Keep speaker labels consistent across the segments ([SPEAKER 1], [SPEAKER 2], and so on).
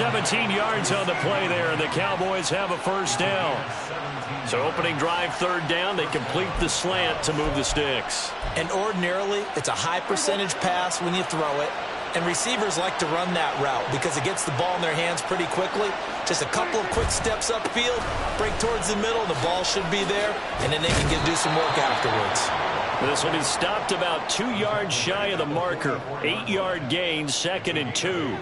[SPEAKER 1] 17 yards on the play there, and the Cowboys have a first down. So opening drive, third down, they complete the slant to move the sticks.
[SPEAKER 2] And ordinarily, it's a high percentage pass when you throw it. And receivers like to run that route because it gets the ball in their hands pretty quickly. Just a couple of quick steps upfield, break towards the middle, the ball should be there, and then they can do some work afterwards.
[SPEAKER 1] This will be stopped about 2 yards shy of the marker. 8-yard gain, 2nd and 2.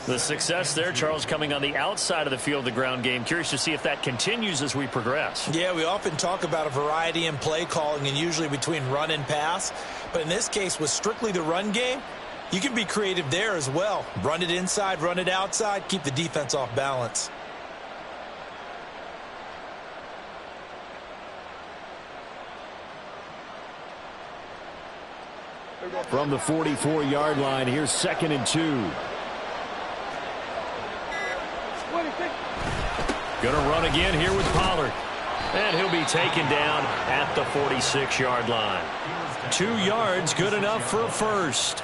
[SPEAKER 1] The success there, Charles, coming on the outside of the field, the ground game. Curious to see if that continues as we progress.
[SPEAKER 2] Yeah, we often talk about a variety in play calling and usually between run and pass. But in this case, with strictly the run game, you can be creative there as well. Run it inside, run it outside, keep the defense off balance.
[SPEAKER 1] From the 44-yard line, here's 2nd and 2. Gonna run again here with Pollard. And he'll be taken down at the 46-yard line. 2 yards, good enough for a first.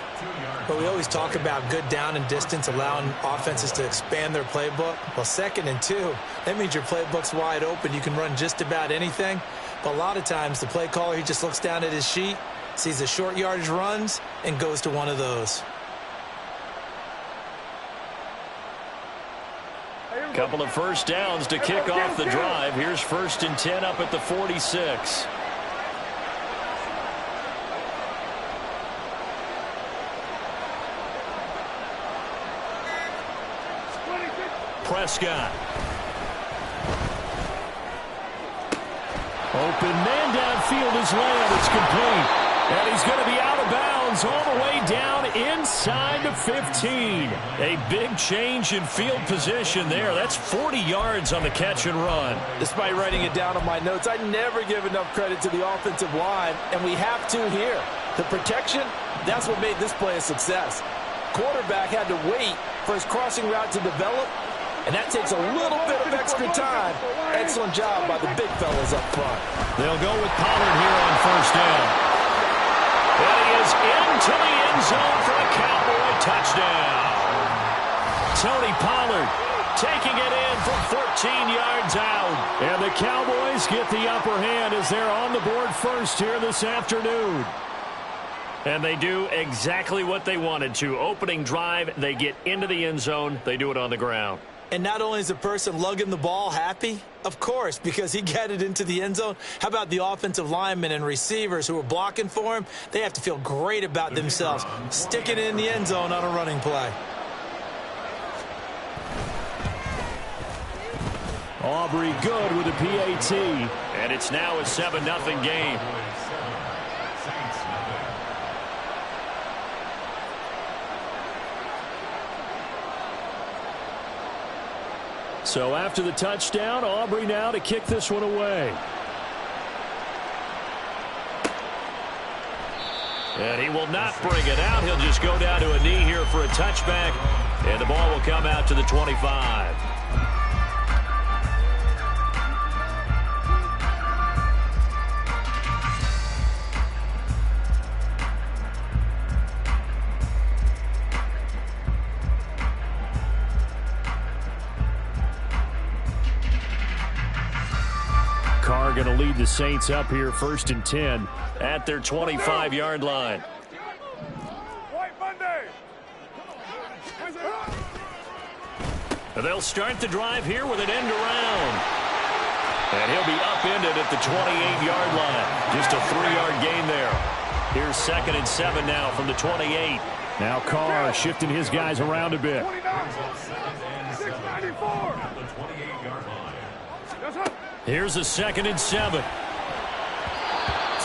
[SPEAKER 2] But we always talk about good down and distance, allowing offenses to expand their playbook. Well, 2nd and 2, that means your playbook's wide open. You can run just about anything. But a lot of times, the play caller, he just looks down at his sheet, sees the short yardage runs, and goes to one of those.
[SPEAKER 1] Couple of first downs to kick off the drive. Here's 1st and 10 up at the 46. Prescott. Open man downfield is Lamb. It's complete. And he's going to be out of bounds all the way down inside the 15. A big change in field position there. That's 40 yards on the catch and run.
[SPEAKER 3] Despite writing it down on my notes, I never give enough credit to the offensive line, and we have to here. The protection, that's what made this play a success. Quarterback had to wait for his crossing route to develop, and that takes a little bit of extra time. Excellent job by the big fellas up front.
[SPEAKER 1] They'll go with Pollard here on first down. And he is into the end zone for a Cowboy touchdown. Tony Pollard taking it in from 14 yards out. And the Cowboys get the upper hand as they're on the board first here this afternoon. And they do exactly what they wanted to. Opening drive, they get into the end zone. They do it on the ground.
[SPEAKER 2] And not only is the person lugging the ball happy, of course, because he got it into the end zone. How about the offensive linemen and receivers who are blocking for him? They have to feel great about themselves, sticking it in the end zone on a running play.
[SPEAKER 1] Aubrey good with a PAT. And it's now a 7-0 game. So after the touchdown, Aubrey now to kick this one away. And he will not bring it out. He'll just go down to a knee here for a touchback. And the ball will come out to the 25. Carr going to lead the Saints up here 1st and 10 at their 25-yard line. They'll start the drive here with an end around. And he'll be upended at the 28-yard line. Just a 3-yard gain there. Here's 2nd and 7 now from the 28. Now Carr shifting his guys around a bit. Here's a 2nd and 7.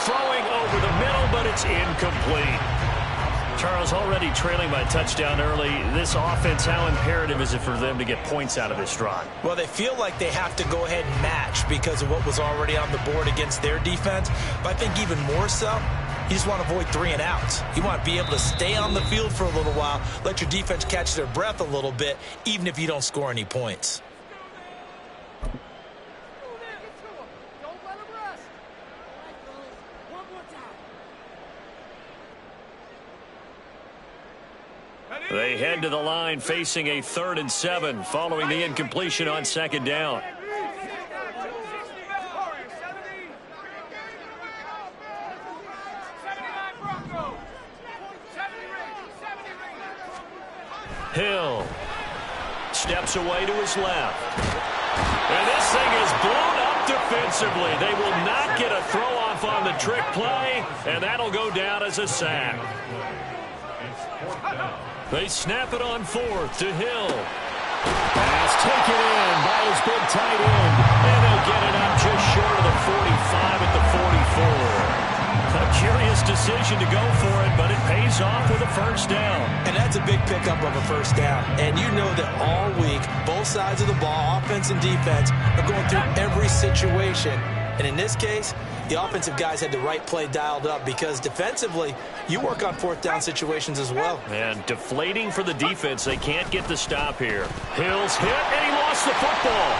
[SPEAKER 1] Throwing over the middle, but it's incomplete. Charles, already trailing by a touchdown early. This offense, how imperative is it for them to get points out of this drive?
[SPEAKER 2] Well, they feel like they have to go ahead and match because of what was already on the board against their defense. But I think even more so, you just want to avoid 3 and outs. You want to be able to stay on the field for a little while, let your defense catch their breath a little bit, even if you don't score any points.
[SPEAKER 1] They head to the line facing a 3rd and 7 following the incompletion on 2nd down. Hill steps away to his left. And this thing is blown up defensively. They will not get a throw-off on the trick play, and that'll go down as a sack. They snap it on 4th to Hill. Pass taken in by his big tight end, and they'll get it up just short of the 45 at the 44. A curious decision to go for it, but it pays off with a 1st down.
[SPEAKER 2] And that's a big pickup of a 1st down. And you know that all week, both sides of the ball, offense and defense, are going through every situation. And in this case, the offensive guys had the right play dialed up because defensively, you work on 4th down situations as well.
[SPEAKER 1] And deflating for the defense. They can't get the stop here. Hill's hit, and he lost the football.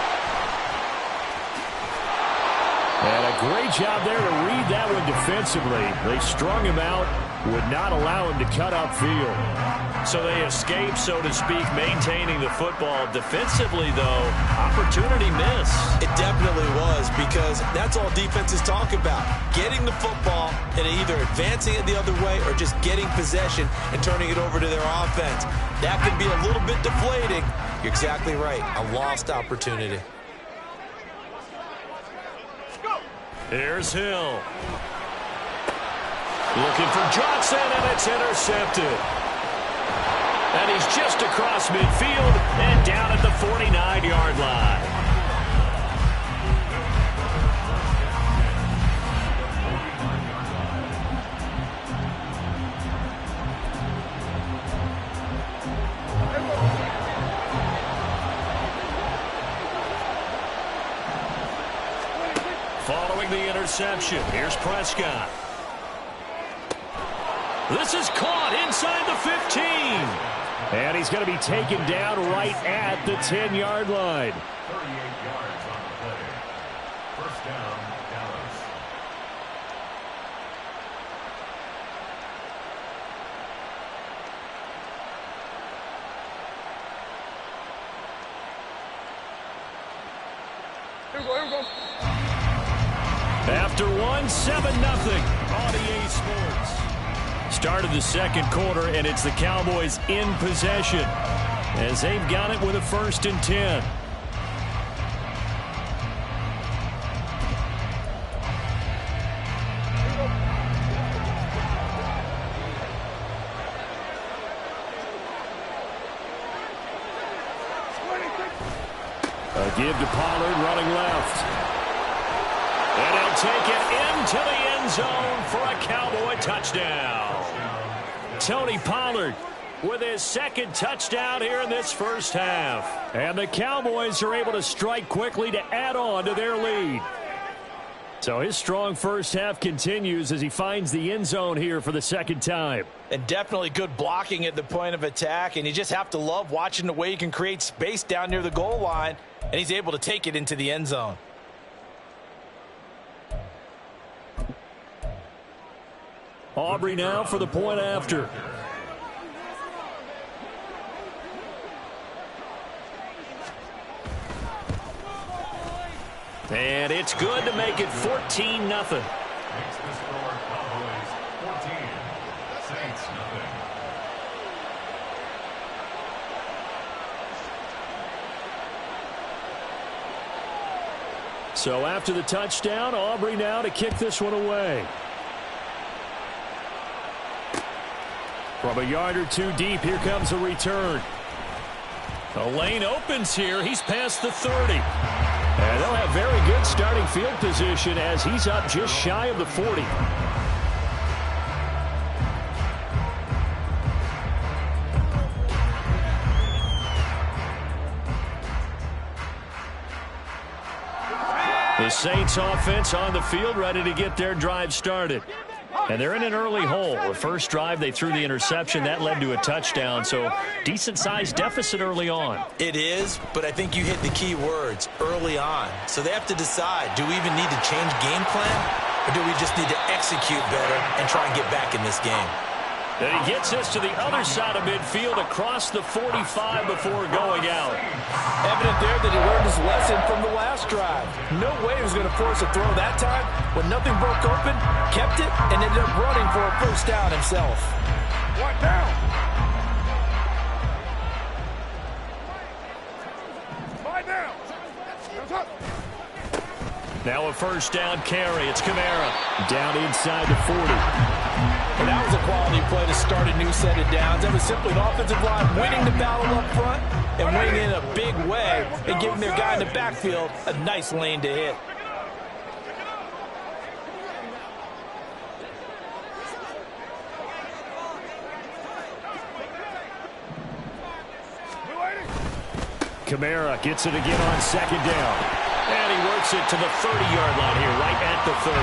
[SPEAKER 1] And a great job there to read that one defensively. They strung him out, would not allow him to cut upfield. So they escape, so to speak, maintaining the football. Defensively, though, opportunity miss.
[SPEAKER 2] It definitely was, because that's all defenses talk about. Getting the football and either advancing it the other way or just getting possession and turning it over to their offense. That can be a little bit deflating. You're exactly right. A lost opportunity.
[SPEAKER 1] Here's Hill. Looking for Johnson, and it's intercepted. And he's just across midfield and down at the 49-yard line. Following the interception, here's Prescott. This is caught inside the 15. And he's going to be taken down right at the 10-yard line.
[SPEAKER 4] 38 yards on the play. 1st down, Dallas.
[SPEAKER 5] Here we go.
[SPEAKER 1] After 7-0 on EA Sports. Start of the 2nd quarter, and it's the Cowboys in possession as they've got it with a 1st and 10. A give to Pollard running left. And he'll take it into the end zone for a Cowboy touchdown. Tony Pollard with his 2nd touchdown here in this 1st half. And the Cowboys are able to strike quickly to add on to their lead. So his strong 1st half continues as he finds the end zone here for the 2nd time.
[SPEAKER 3] And definitely good blocking at the point of attack. And you just have to love watching the way he can create space down near the goal line. And he's able to take it into the end zone.
[SPEAKER 1] Aubrey now for the point after. And it's good to make it 14-0.
[SPEAKER 4] Makes the score Cowboys 14, Saints nothing.
[SPEAKER 1] So after the touchdown, Aubrey now to kick this one away. From a yard or two deep, here comes a return. The lane opens here. He's past the 30. And they'll have very good starting field position as he's up just shy of the 40. The Saints offense on the field ready to get their drive started. And they're in an early hole. The first drive, they threw the interception. That led to a touchdown. So decent-sized deficit early on.
[SPEAKER 2] It is, but I think you hit the key words, early on. So they have to decide, do we even need to change game plan? Or do we just need to execute better and try and get back in this game?
[SPEAKER 1] And he gets us to the other side of midfield across the 45 before going out.
[SPEAKER 3] Evident there that he learned his lesson from the last drive. No way he was going to force a throw that time. When nothing broke open, kept it, and ended up running for a first down himself.
[SPEAKER 5] One down. Five down.
[SPEAKER 1] Now a first down carry. It's Kamara. Down inside the 40.
[SPEAKER 3] And that was a quality play to start a new set of downs. That was simply an offensive line winning the battle up front and winning in a big way and giving their guy in the backfield a nice lane to hit.
[SPEAKER 1] Kamara gets it again on second down. And he works it to the 30-yard line here, right at the 30.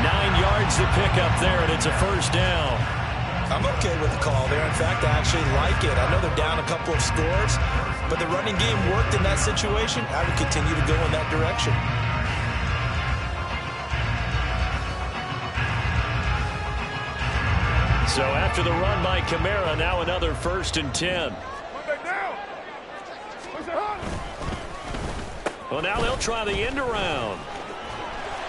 [SPEAKER 1] 9 yards to pick up there, and it's a first down.
[SPEAKER 2] I'm okay with the call there. In fact, I actually like it. I know they're down a couple of scores, but the running game worked in that situation. I would continue to go in that direction.
[SPEAKER 1] So after the run by Kamara, now another 1st and 10. Well, now they'll try the end around.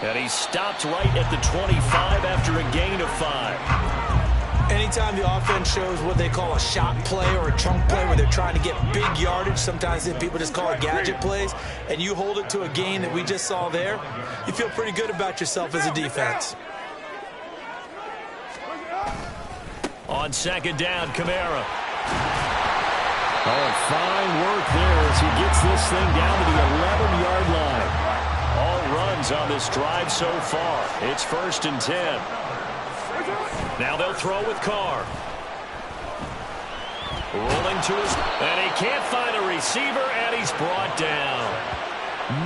[SPEAKER 1] And he stopped right at the 25 after a gain of 5.
[SPEAKER 2] Anytime the offense shows what they call a shot play or a chunk play where they're trying to get big yardage, sometimes people just call it gadget plays, and you hold it to a gain that we just saw there, you feel pretty good about yourself as a defense.
[SPEAKER 1] On second down, Kamara. Oh, fine work there as he gets this thing down to the 11-yard line. All runs on this drive so far. It's 1st and 10. Now they'll throw with Carr. Rolling to his, and he can't find a receiver, and he's brought down.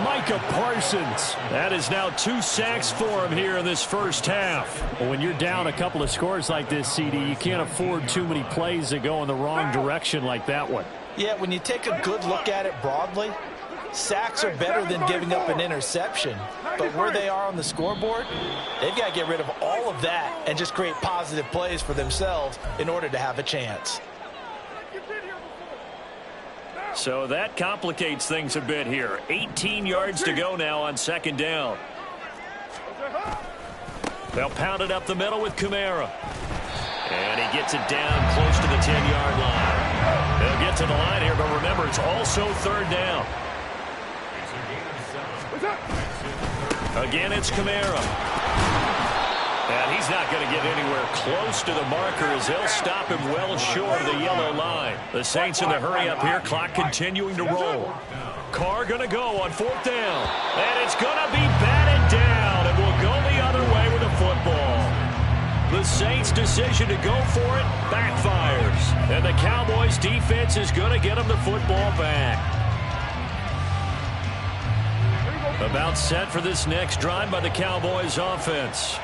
[SPEAKER 1] Micah Parsons. That is now 2 sacks for him here in this first half.
[SPEAKER 6] Well, when you're down a couple of scores like this, CD, you can't afford too many plays that go in the wrong direction like that one.
[SPEAKER 3] Yeah, when you take a good look at it broadly, sacks are better than giving up an interception. But where they are on the scoreboard, they've got to get rid of all of that and just create positive plays for themselves in order to have a chance.
[SPEAKER 1] So that complicates things a bit here. 18 yards to go now on second down. They'll pound it up the middle with Kamara. And he gets it down close to the 10-yard line. They'll get to the line here, but remember, it's also 3rd down. Again, it's Kamara. And he's not going to get anywhere close to the marker as they'll stop him well short of the yellow line. The Saints in the hurry up here, clock continuing to roll. Carr going to go on 4th down. And it's going to be batted down, and will go the other way with the football. The Saints' decision to go for it backfires. And the Cowboys' defense is going to get them the football back. About set for this next drive by the Cowboys offense.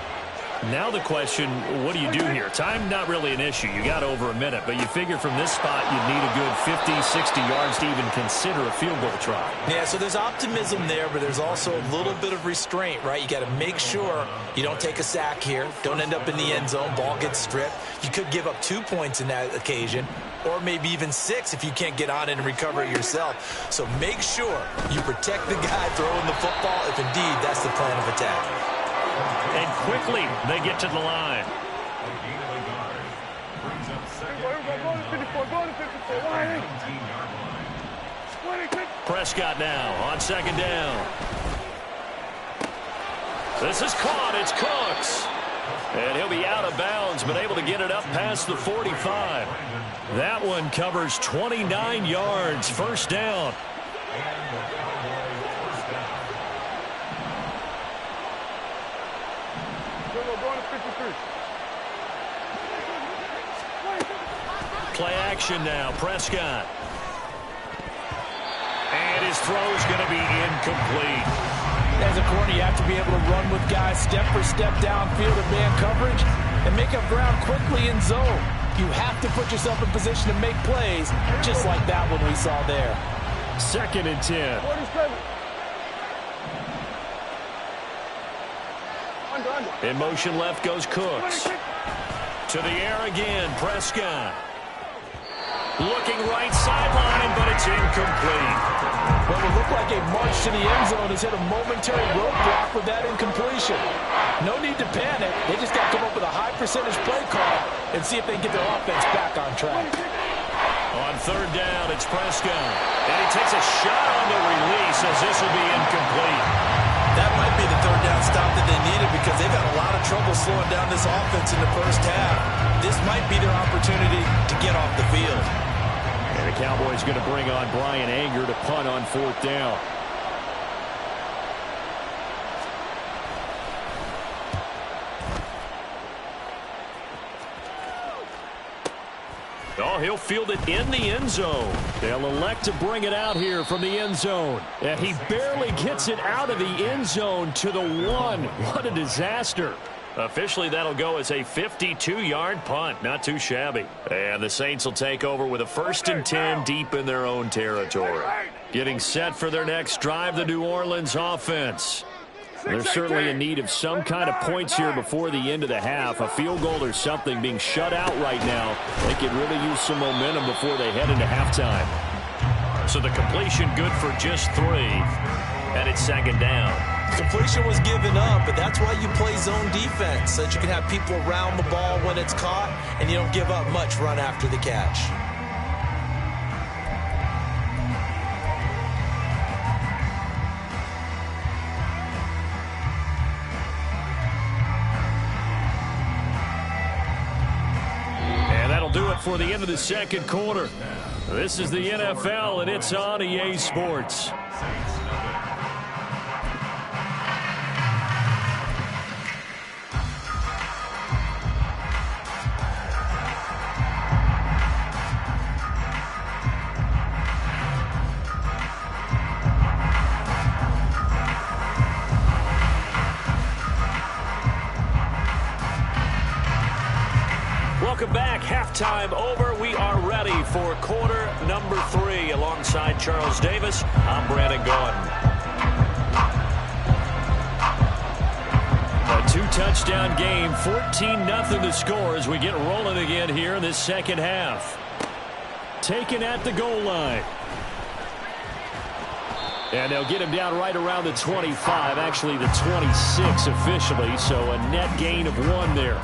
[SPEAKER 1] Now the question, what do you do here? Time not really an issue. You got over a minute, but you figure from this spot you'd need a good 50, 60 yards to even consider a field goal try.
[SPEAKER 2] Yeah, so there's optimism there, but there's also a little bit of restraint, right? You got to make sure you don't take a sack here, don't end up in the end zone, ball gets stripped. You could give up 2 points in that occasion, or maybe even 6 if you can't get on it and recover it yourself. So make sure you protect the guy throwing the football if indeed that's the plan of attack.
[SPEAKER 1] And quickly, they get to the line. Prescott now on second down. This is caught. It's Cooks. And he'll be out of bounds, but able to get it up past the 45. That one covers 29 yards. First down. Play action now. Prescott. And his throw's going to be incomplete.
[SPEAKER 3] As a corner, you have to be able to run with guys step for step downfield in man coverage and make up ground quickly in zone. You have to put yourself in position to make plays, just like that one we saw there.
[SPEAKER 1] 2nd and 10. In motion left goes Cooks. To the air again, Prescott. Looking right sideline, but it's incomplete.
[SPEAKER 3] What would look like a march to the end zone has hit a momentary roadblock with that incompletion. No need to panic. They just got to come up with a high percentage play call and see if they can get their offense back on track.
[SPEAKER 1] On third down, it's Prescott. And he takes a shot on the release as this will be incomplete.
[SPEAKER 3] That might be the third down stop that they needed because they've had a lot of trouble slowing down this offense in the first half. This might be their opportunity to get off the field.
[SPEAKER 6] And the Cowboys going to bring on Brian Anger to punt on fourth down.
[SPEAKER 1] Oh, he'll field it in the end zone.
[SPEAKER 6] They'll elect to bring it out here from the end zone. And he barely gets it out of the end zone to the 1. What a disaster.
[SPEAKER 1] Officially, that'll go as a 52-yard punt. Not too shabby. And the Saints will take over with a 1st and 10 deep in their own territory. Getting set for their next drive, the New Orleans offense. They're certainly in need of some kind of points here before the end of the half. A field goal or something being shut out right now. They could really use some momentum before they head into halftime. So the completion good for just 3. And it's 2nd down.
[SPEAKER 2] Completion was given up, but that's why you play zone defense, so that you can have people around the ball when it's caught, and you don't give up much run after the catch.
[SPEAKER 1] And that'll do it for the end of the second quarter. This is the NFL, and it's on EA Sports. Welcome back. Halftime over. We are ready for quarter number 3. Alongside Charles Davis, I'm Brandon Gaudin. A 2-touchdown game, 14-0 to score as we get rolling again here in this second half. Taken at the goal line. And they'll get him down right around the 25, actually the 26 officially, so a net gain of 1 there.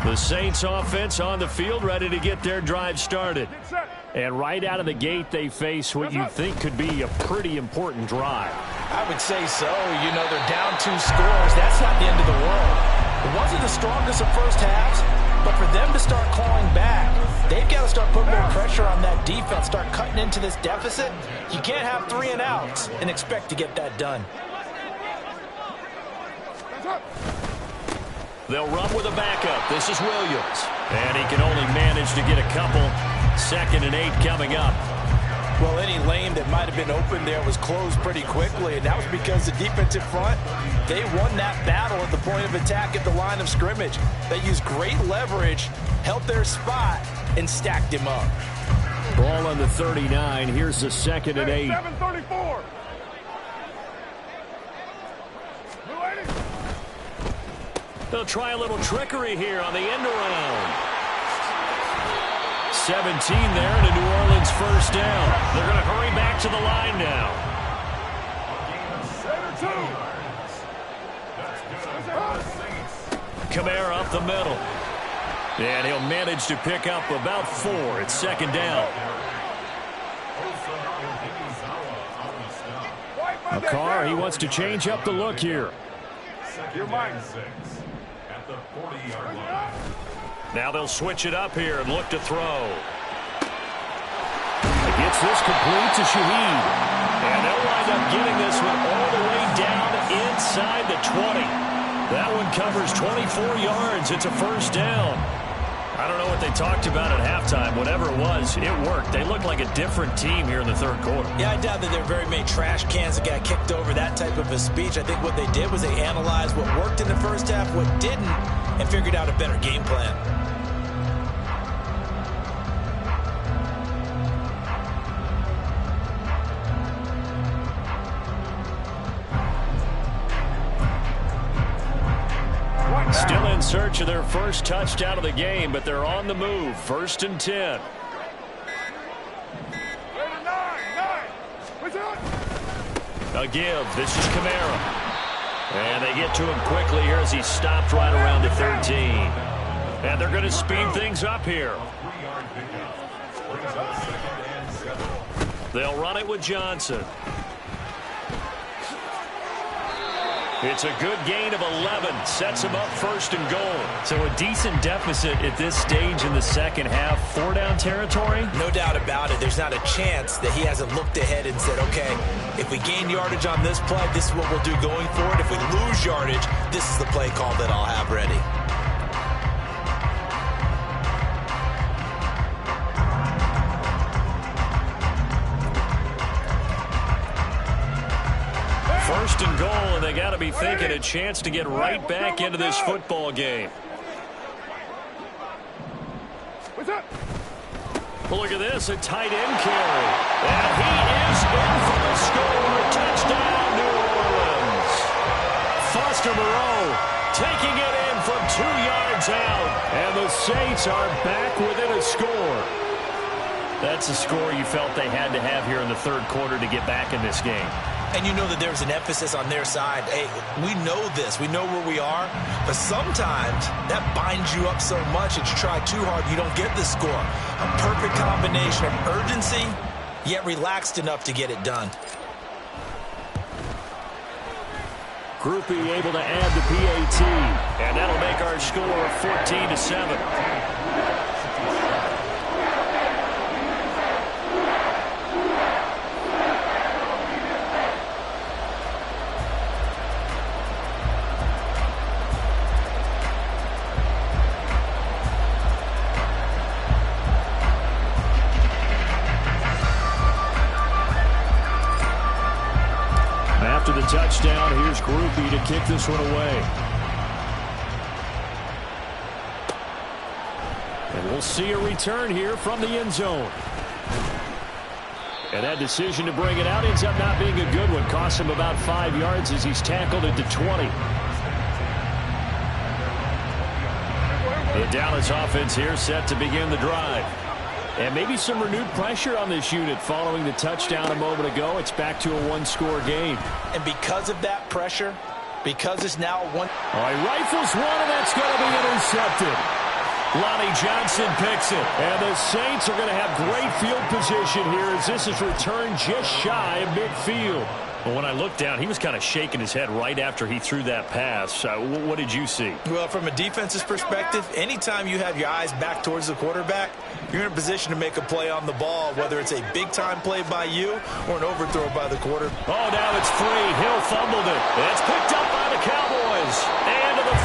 [SPEAKER 1] The Saints offense on the field, ready to get their drive started.
[SPEAKER 6] And right out of the gate, they face what you think could be a pretty important drive.
[SPEAKER 3] I would say so. You know, they're down 2 scores. That's not the end of the world. It wasn't the strongest of first halves, but for them to start clawing back, they've got to start putting more pressure on that defense, start cutting into this deficit. You can't have 3 and outs and expect to get that done.
[SPEAKER 1] They'll run with a backup. This is Williams. And he can only manage to get a couple. 2nd and 8 coming up.
[SPEAKER 3] Well, any lane that might have been open there was closed pretty quickly, and that was because the defensive front, they won that battle at the point of attack at the line of scrimmage. They used great leverage, held their spot, and stacked him up.
[SPEAKER 6] Ball on the 39. Here's the 2nd and 8.
[SPEAKER 5] 7:34.
[SPEAKER 1] They'll try a little trickery here on the end around. 17 there and a New Orleans 1st down. They're going to hurry back to the line now. Kamara up the middle. And he'll manage to pick up about 4. It's 2nd down.
[SPEAKER 6] McCarr, he wants to change up the look here.
[SPEAKER 5] Your mind.
[SPEAKER 4] At the 40-yard line.
[SPEAKER 1] Now they'll switch it up here and look to throw.
[SPEAKER 6] Gets this complete to Shaheed.
[SPEAKER 1] And they'll wind up getting this one all the way down inside the 20. That one covers 24 yards. It's a 1st down. I don't know what they talked about at halftime. Whatever it was, it worked. They looked like a different team here in the 3rd quarter.
[SPEAKER 2] Yeah, I doubt that there are very many trash cans that got kicked over, that type of a speech. I think what they did was they analyzed what worked in the first half, what didn't, and figured out a better game plan.
[SPEAKER 6] Still in search of their first touchdown of the game, but they're on the move. 1st and 10. A give. This is Kamara. And they get to him quickly here as he stopped right around the 13. And they're going to speed things up here. They'll run it with Johnson. It's a good gain of 11. Sets him up 1st and goal.
[SPEAKER 7] So a decent deficit at this stage in the second half. 4-down territory?
[SPEAKER 2] No doubt about it. There's not a chance that he hasn't looked ahead and said, okay, if we gain yardage on this play, this is what we'll do going forward. If we lose yardage, this is the play call that I'll have ready.
[SPEAKER 6] First and goal, and they got to be thinking a chance to get right back into this football game. Well, look at this, a tight end carry. And he is in for the score. Touchdown, New Orleans. Foster Moreau taking it in from 2 yards out. And the Saints are back within a score.
[SPEAKER 7] That's a score you felt they had to have here in the 3rd quarter to get back in this game.
[SPEAKER 2] And you know that there's an emphasis on their side. Hey, we know this. We know where we are. But sometimes that binds you up so much that you try too hard, you don't get the score. A perfect combination of urgency, yet relaxed enough to get it done.
[SPEAKER 6] Groupie able to add the PAT. And that'll make our score 14-7. After the touchdown, here's Groupie to kick this one away. And we'll see a return here from the end zone. And that decision to bring it out ends up not being a good one. Costs him about 5 yards as he's tackled into 20. The Dallas offense here set to begin the drive. And maybe some renewed pressure on this unit following the touchdown a moment ago. It's back to a 1-score game.
[SPEAKER 2] And because of that pressure, because it's now 1.
[SPEAKER 6] All right, rifles one, and that's going to be intercepted. Lonnie Johnson picks it. And the Saints are going to have great field position here as this is returned just shy of midfield. Well, when I looked down, he was kind of shaking his head right after he threw that pass. What did you see?
[SPEAKER 2] Well, from a defense's perspective, anytime you have your eyes back towards the quarterback, you're in a position to make a play on the ball, whether it's a big-time play by you or an overthrow by the quarter.
[SPEAKER 6] Oh, now it's free. Hill fumbled it. It's picked up by the Cowboys. And to the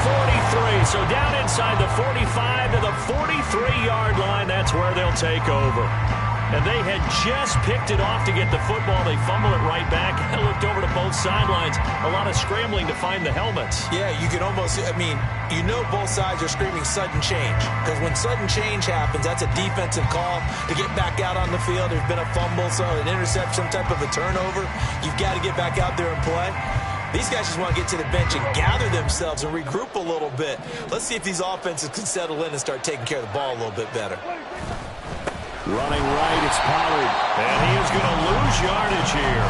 [SPEAKER 6] 43. So down inside the 45 to the 43-yard line. That's where they'll take over. And they had just picked it off to get the football. They fumble it right back. I looked over to both sidelines. A lot of scrambling to find the helmets.
[SPEAKER 2] Yeah, you can almost, you know both sides are screaming sudden change. Because when sudden change happens, that's a defensive call to get back out on the field. There's been a fumble, so an interception, some type of a turnover. You've got to get back out there and play. These guys just want to get to the bench and gather themselves and regroup a little bit. Let's see if these offenses can settle in and start taking care of the ball a little bit better.
[SPEAKER 6] Running right, it's Pollard. And he is going to lose yardage here.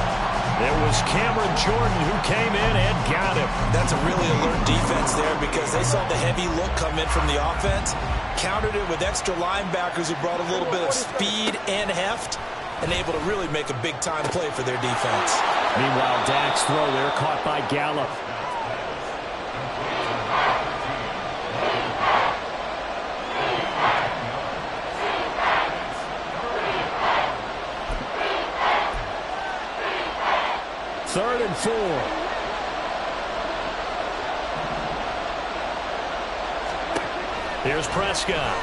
[SPEAKER 6] It was Cameron Jordan who came in and got him.
[SPEAKER 2] That's a really alert defense there because they saw the heavy look come in from the offense, countered it with extra linebackers who brought a little bit of speed and heft, and able to really make a big-time play for their defense.
[SPEAKER 6] Meanwhile, Dak's throw there caught by Gallup. Third and 4. Here's Prescott.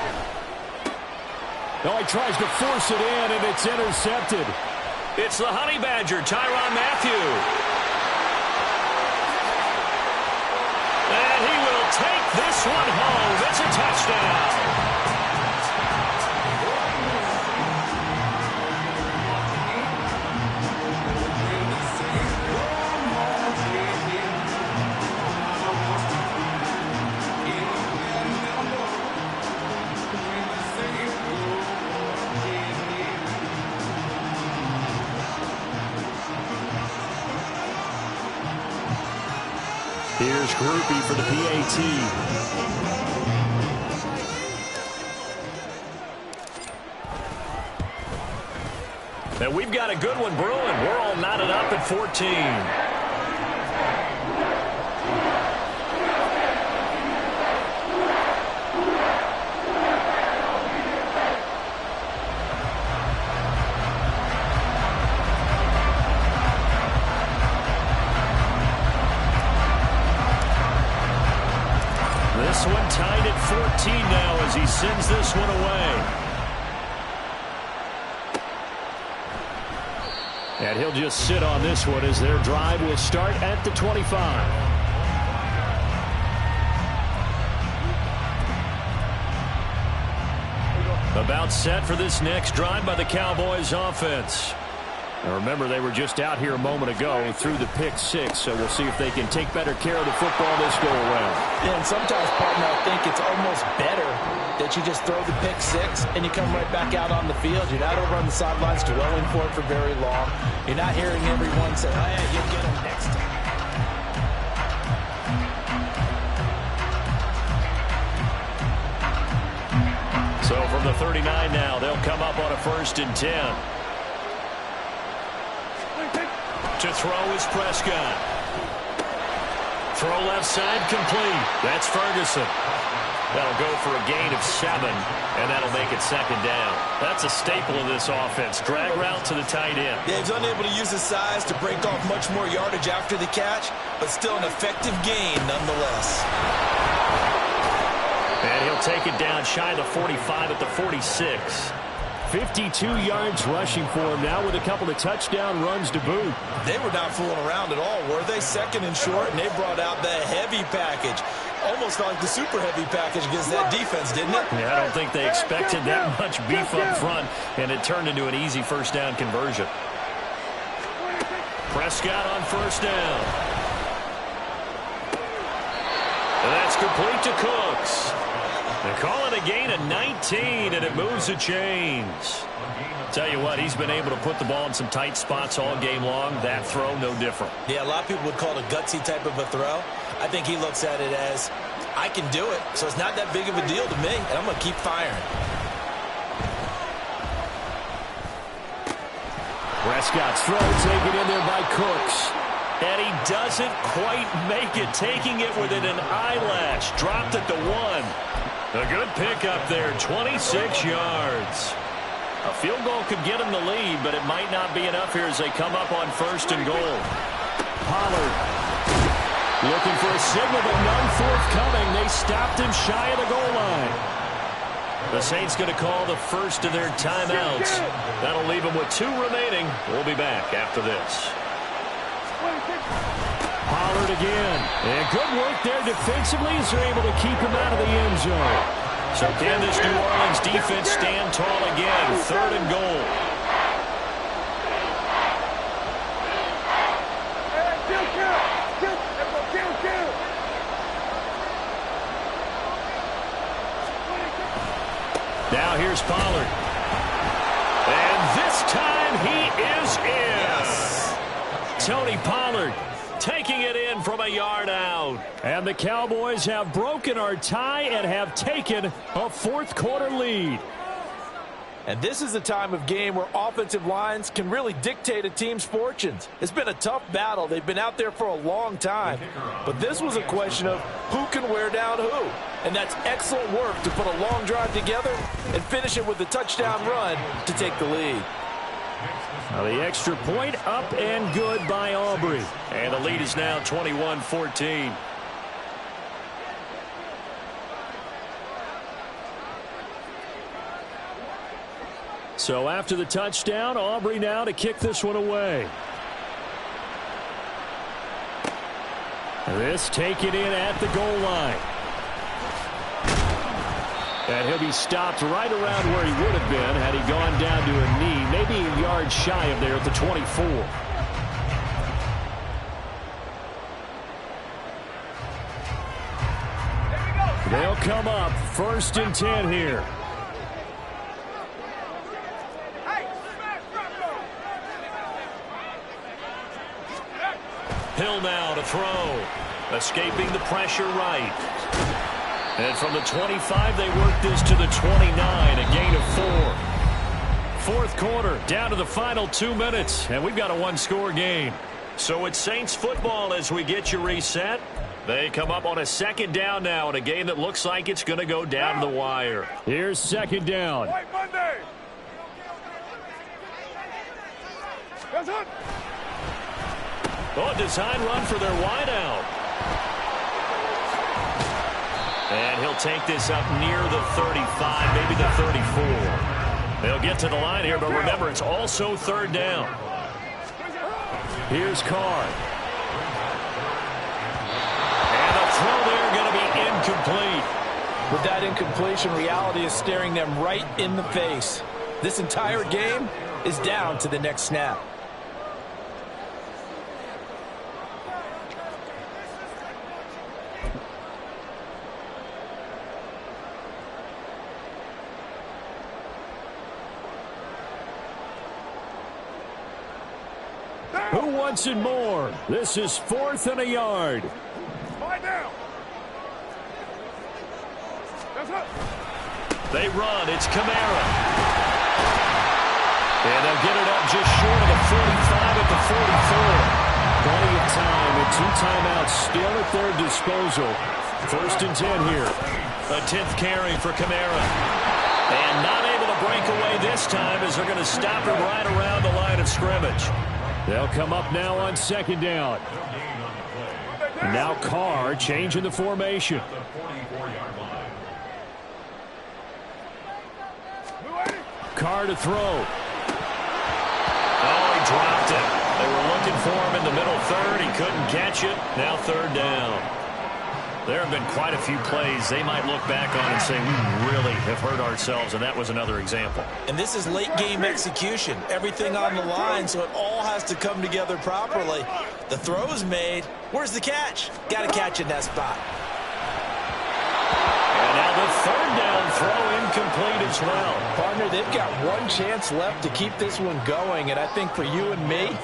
[SPEAKER 6] Oh, he tries to force it in, and it's intercepted. It's the Honey Badger, Tyrann Mathieu. And he will take this one home. It's a touchdown. Here's Grupe for the PAT. And we've got a good one brewing. We're all knotted up at 14. This one tied at 14 now as he sends this one away. And he'll just sit on this one as their drive will start at the 25. About set for this next drive by the Cowboys offense. Now remember, they were just out here a moment ago through the pick six, so we'll see if they can take better care of the football this go around.
[SPEAKER 3] Yeah, and sometimes, partner, I think it's almost better that you just throw the pick six and you come right back out on the field. You're not over on the sidelines dwelling for it for very long. You're not hearing everyone say, oh, yeah, you'll get them next time.
[SPEAKER 6] So from the 39 now, they'll come up on a 1st and 10. To throw is Prescott. Throw left side complete. That's Ferguson. That'll go for a gain of 7, and that'll make it 2nd down. That's a staple of this offense. Drag route to the tight end.
[SPEAKER 3] Yeah, he's unable to use his size to break off much more yardage after the catch, but still an effective gain nonetheless.
[SPEAKER 6] And he'll take it down shy of the 45 at the 46. 52 yards rushing for him now with a couple of touchdown runs to boot.
[SPEAKER 3] They were not fooling around at all, were they? 2nd and short, and they brought out the heavy package. Almost like the super heavy package against that defense, didn't it?
[SPEAKER 6] Yeah, I don't think they expected that much beef up front, and it turned into an easy 1st down conversion. Prescott on 1st down. And that's complete to Cooks. They call it a gain of 19, and it moves the chains. Tell you what, he's been able to put the ball in some tight spots all game long. That throw, no different.
[SPEAKER 3] Yeah, a lot of people would call it a gutsy type of a throw. I think he looks at it as, I can do it, so it's not that big of a deal to me, and I'm going to keep firing.
[SPEAKER 6] Prescott's throw taken in there by Cooks. And he doesn't quite make it, taking it within an eyelash. Dropped at the 1. A good pickup there, 26 yards. A field goal could get him the lead, but it might not be enough here as they come up on 1st and goal. Pollard looking for a signal, but none forthcoming. They stopped him shy of the goal line. The Saints going to call the first of their timeouts. That'll leave them with 2 remaining. We'll be back after this. Pollard again. And good work there defensively as they're able to keep him out of the end zone. So can this New Orleans defense stand tall again? 3rd and goal. Now here's Pollard. And this time he is in. Yes. Tony Pollard taking it in from a yard out. And the Cowboys have broken our tie and have taken a 4th quarter lead.
[SPEAKER 3] And this is the time of game where offensive lines can really dictate a team's fortunes. It's been a tough battle. They've been out there for a long time. But this was a question of who can wear down who. And that's excellent work to put a long drive together and finish it with a touchdown run to take the lead.
[SPEAKER 6] Now the extra point up and good by Aubrey. And the lead is now 21-14. So after the touchdown, Aubrey now to kick this one away. This taken in at the goal line. And he'll be stopped right around where he would have been had he gone down to a knee, maybe a yard shy of there at the 24. They'll come up 1st and 10 here. Hill now to throw. Escaping the pressure right. And from the 25, they work this to the 29, a gain of 4. Fourth quarter, down to the final 2 minutes, and we've got a one-score game. So it's Saints football as we get you reset. They come up on a second down now in a game that looks like it's going to go down to the wire.
[SPEAKER 7] Here's second down.
[SPEAKER 5] White Monday. That's it.
[SPEAKER 6] Oh, design run for their wideout. And he'll take this up near the 35, maybe the 34. They'll get to the line here, but remember, it's also third down.
[SPEAKER 7] Here's Carr.
[SPEAKER 6] And the throw there going to be incomplete.
[SPEAKER 3] With that incompletion, reality is staring them right in the face. This entire game is down to the next snap.
[SPEAKER 7] Who wants it more? This is 4th and a yard.
[SPEAKER 5] Lie down. That's it.
[SPEAKER 6] They run. It's Kamara. And they'll get it up just short of the 45 at the 44.
[SPEAKER 7] Plenty of time and 2 timeouts still at their disposal. 1st and 10 here.
[SPEAKER 6] A 10th carry for Kamara. And not able to break away this time as they're going to stop him right around the line of scrimmage.
[SPEAKER 7] They'll come up now on second down. Now Carr changing the formation. Carr to throw.
[SPEAKER 6] Oh, he dropped it. They were looking for him in the middle third. He couldn't catch it. Now third down. There have been quite a few plays they might look back on and say, we really have hurt ourselves, and that was another example.
[SPEAKER 2] And this is late-game execution. Everything on the line, so it all has to come together properly. The throw's made. Where's the catch? Got to catch in that spot.
[SPEAKER 6] And now the third down throw incomplete as well.
[SPEAKER 3] Partner, they've got one chance left to keep this one going, and I think for you and me,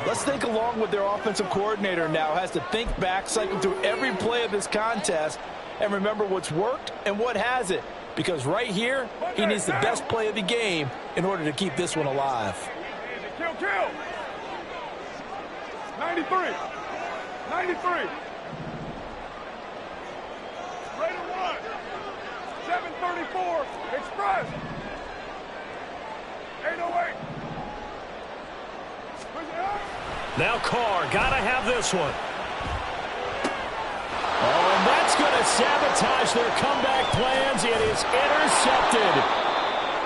[SPEAKER 3] let's think along with their offensive coordinator now. Has to think back, cycle through every play of this contest, and remember what's worked and what hasn't. Because right here, he needs the best play of the game in order to keep this one alive.
[SPEAKER 5] Kill, kill. 93. 93. Raider 1. 734. Express. 808.
[SPEAKER 6] Now Carr, got to have this one.
[SPEAKER 7] Oh, and that's going to sabotage their comeback plans. It is intercepted.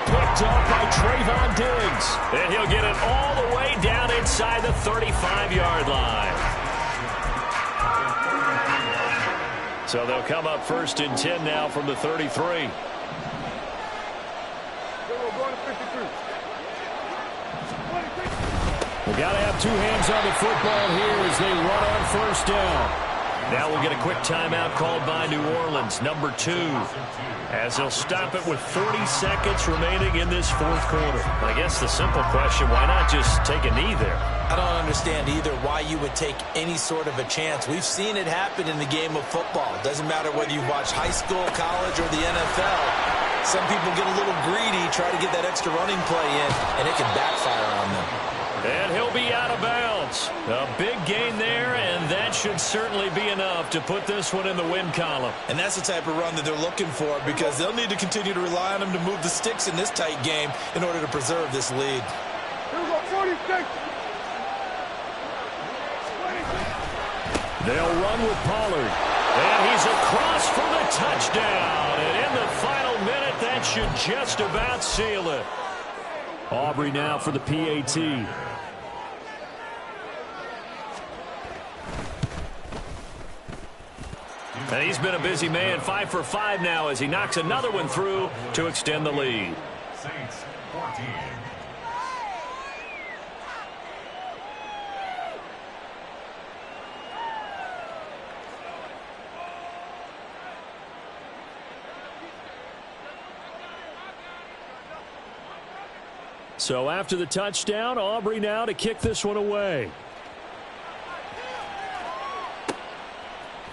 [SPEAKER 7] Picked up by Trayvon Diggs.
[SPEAKER 6] And he'll get it all the way down inside the 35-yard line. So they'll come up 1st and 10 now from the 33.
[SPEAKER 7] They got to have 2 hands on the football here as they run on 1st down.
[SPEAKER 6] Now we'll get a quick timeout called by New Orleans, number 2, as they'll stop it with 40 seconds remaining in this 4th quarter. I guess the simple question, why not just take a knee there?
[SPEAKER 2] I don't understand either why you would take any sort of a chance. We've seen it happen in the game of football. Doesn't matter whether you watch high school, college, or the NFL. Some people get a little greedy, try to get that extra running play in, and it can backfire on them.
[SPEAKER 6] And he'll be out of bounds. A big gain there, and that should certainly be enough to put this one in the win column.
[SPEAKER 2] And that's the type of run that they're looking for, because they'll need to continue to rely on him to move the sticks in this tight game in order to preserve this lead.
[SPEAKER 5] Here's a 46.
[SPEAKER 7] They'll run with Pollard.
[SPEAKER 6] And he's across for the touchdown. And in the final minute, that should just about seal it.
[SPEAKER 7] Aubrey now for the PAT.
[SPEAKER 6] And he's been a busy man, 5 for 5 now as he knocks another one through to extend the lead.
[SPEAKER 4] Saints 14.
[SPEAKER 7] So after the touchdown, Aubrey now to kick this one away.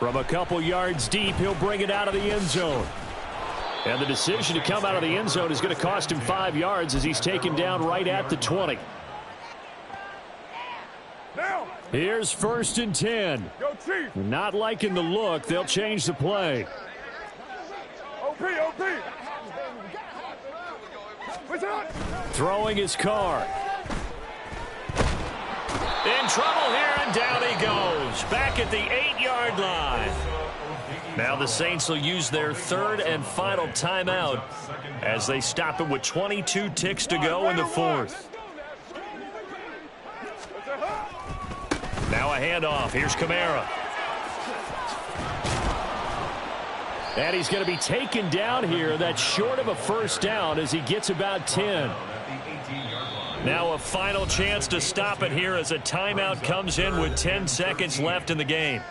[SPEAKER 6] From a couple yards deep, he'll bring it out of the end zone. And the decision to come out of the end zone is going to cost him 5 yards as he's taken down right at the 20.
[SPEAKER 5] Now.
[SPEAKER 6] Here's 1st and 10.
[SPEAKER 5] Go, Chief.
[SPEAKER 6] Not liking the look. They'll change the play.
[SPEAKER 5] OP, OP. What's that?
[SPEAKER 6] Throwing his car. In trouble here, and down he goes. Back at the 8-yard line. Now the Saints will use their 3rd and final timeout as they stop it with 22 ticks to go in the 4th. Now a handoff. Here's Kamara. And he's going to be taken down here. That's short of a first down as he gets about 10. Now a final chance to stop it here as a timeout comes in with 10 seconds left in the game.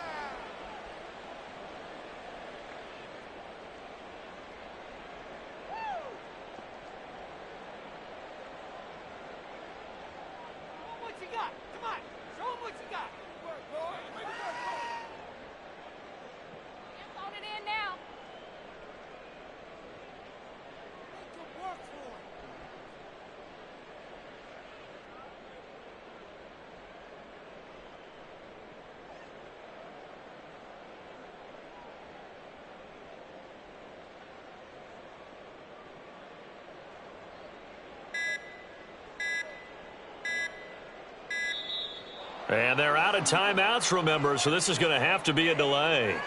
[SPEAKER 6] And they're out of timeouts, remember, so this is going to have to be a delay.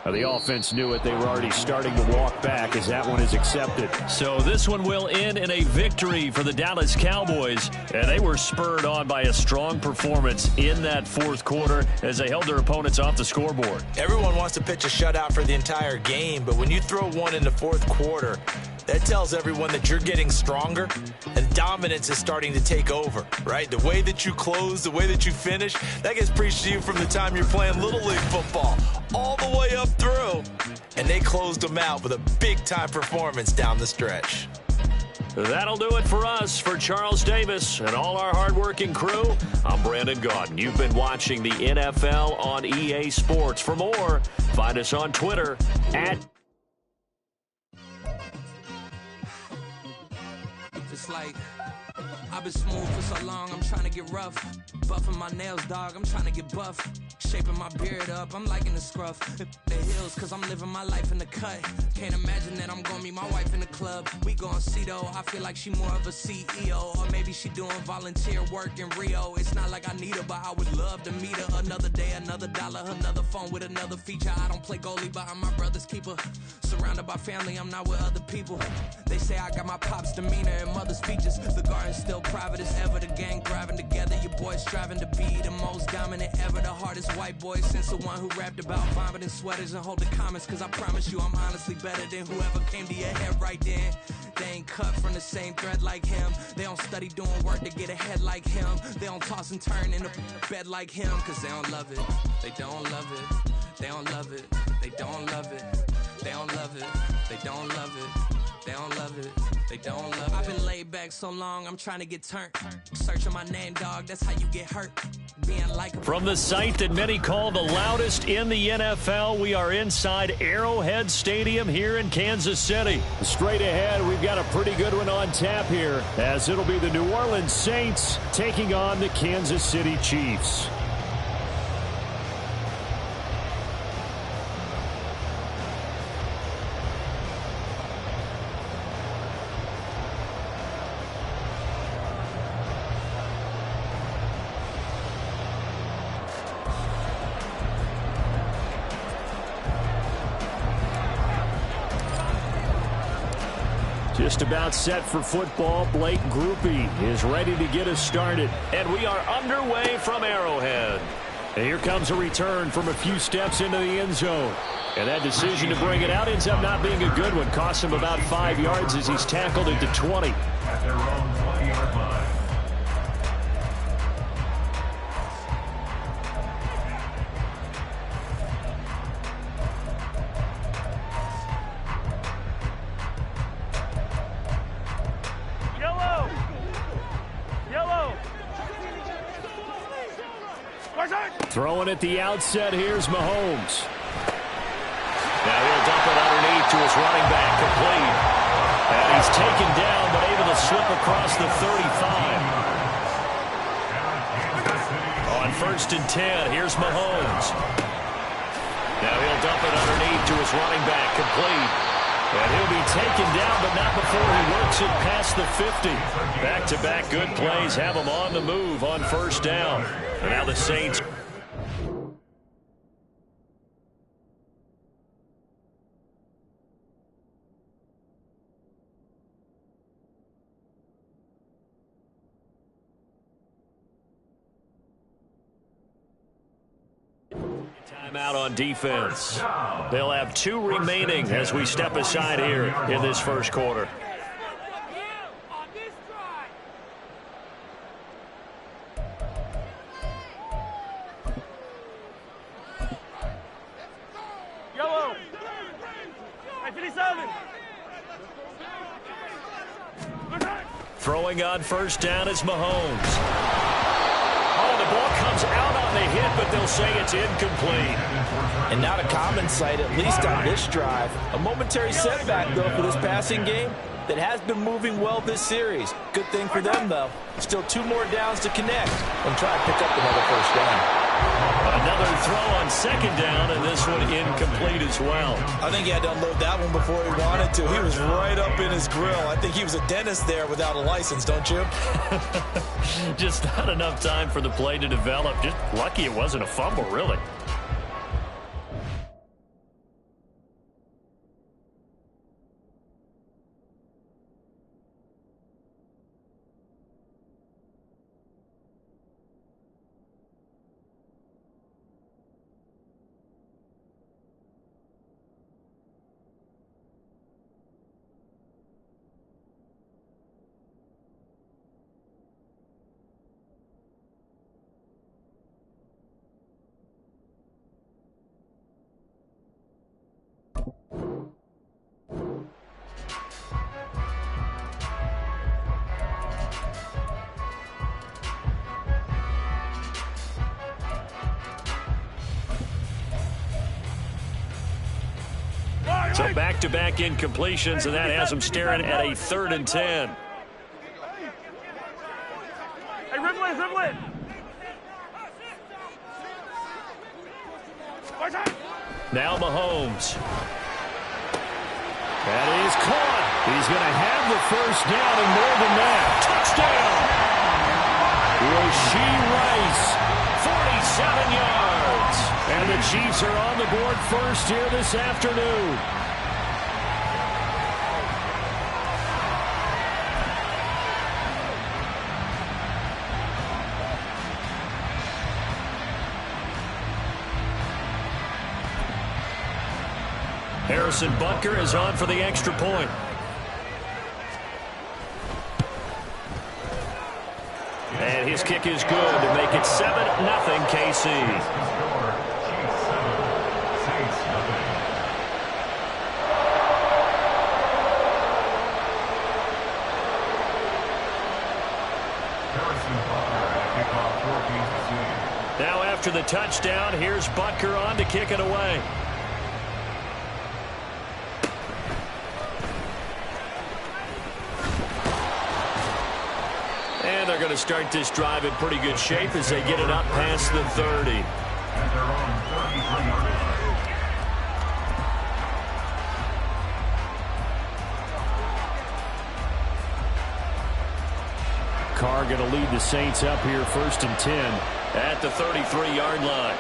[SPEAKER 6] Now the offense knew it. They were already starting to walk back as that one is accepted. So this one will end in a victory for the Dallas Cowboys. And they were spurred on by a strong performance in that 4th quarter as they held their opponents off the scoreboard.
[SPEAKER 2] Everyone wants to pitch a shutout for the entire game, but when you throw one in the 4th quarter, that tells everyone that you're getting stronger and dominance is starting to take over, right? The way that you close, the way that you finish, that gets preached to you from the time you're playing Little League football all the way up through. And they closed them out with a big-time performance down the stretch.
[SPEAKER 6] That'll do it for us. For Charles Davis and all our hardworking crew, I'm Brandon Gaudin. You've been watching the NFL on EA Sports. For more, find us on Twitter at
[SPEAKER 8] It's like I've been smooth for so long, I'm trying to get rough. Buffing my nails, dog, I'm trying to get buff. Shaping my beard up, I'm liking the scruff. The hills, cause I'm living my life in the cut. Can't imagine that I'm gonna meet my wife in the club. We gon' see though, I feel like she more of a CEO. Or maybe she doing volunteer work in Rio. It's not like I need her, but I would love to meet her. Another day, another dollar, another phone with another feature. I don't play goalie, but I'm my brother's keeper. Surrounded by family, I'm not with other people. They say I got my pop's demeanor and mother's features. The garden's still private as ever, the gang thriving together. Your boys striving to be the most dominant ever. The hardest white boy since the one who rapped about vomiting sweaters and hold the comments. Cause I promise you I'm honestly better than whoever came to your head right then. They ain't cut from the same thread like him. They don't study doing work to get ahead like him. They don't toss and turn in the bed like him. Cause they don't love it, they don't love it. They don't love it, they don't love it. They don't love it, they don't love it. They don't love it, they don't love it. I've been laid back so long, I'm trying to get turned. Searching my name, dog, that's how you get hurt. Being like
[SPEAKER 6] from the site that many call the loudest in the NFL, we are inside Arrowhead Stadium here in Kansas City. Straight ahead, we've got a pretty good one on tap here, as it'll be the New Orleans Saints taking on the Kansas City Chiefs. Just about set for football. Blake Grupe is ready to get us started. And we are underway from Arrowhead. And here comes a return from a few steps into the end zone. And that decision to bring it out ends up not being a good one. Costs him about 5 yards as he's tackled at the 20.
[SPEAKER 4] At their own 20-yard line.
[SPEAKER 7] Throwing at the outset, here's Mahomes.
[SPEAKER 6] Now he'll dump it underneath to his running back, complete. And he's taken down, but able to slip across the 35. On 1st and 10, here's Mahomes. Now he'll dump it underneath to his running back, complete. And he'll be taken down, but not before he works it past the 50. Back-to-back good plays have him on the move on 1st down. And now the Saints. Timeout on defense. They'll have 2 remaining as we step aside here in this 1st quarter.
[SPEAKER 5] Yellow. 57.
[SPEAKER 6] Throwing on 1st down is Mahomes. Oh, the ball comes out on the hit, but they'll say it's incomplete.
[SPEAKER 3] And not a common sight, at least on this drive. A momentary setback, though, for this passing game that has been moving well this series. Good thing for them, though. Still 2 more downs to connect and try to pick up another 1st down.
[SPEAKER 6] Another throw on 2nd down, and this one incomplete as well.
[SPEAKER 3] I think he had to unload that one before he wanted to. He was right up in his grill. I think he was a dentist there without a license, don't you?
[SPEAKER 6] Just not enough time for the play to develop. Just lucky it wasn't a fumble, really. So back-to-back incompletions, and that has them staring at a 3rd and 10.
[SPEAKER 5] Hey, Ridley.
[SPEAKER 6] Now Mahomes. That is caught.
[SPEAKER 7] He's going to have the 1st down and more than that.
[SPEAKER 6] Touchdown!
[SPEAKER 7] Rashee Rice,
[SPEAKER 6] 47 yards.
[SPEAKER 7] and the Chiefs are on the board first here this afternoon.
[SPEAKER 6] Harrison Butker is on for the extra point. And his kick is good to make it 7-0 KC. Now after the touchdown, here's Butker on to kick it away. And they're going to start this drive in pretty good shape as they get it up past the 30.
[SPEAKER 7] Carr going to lead the Saints up here 1st and 10.
[SPEAKER 6] At the 33-yard line.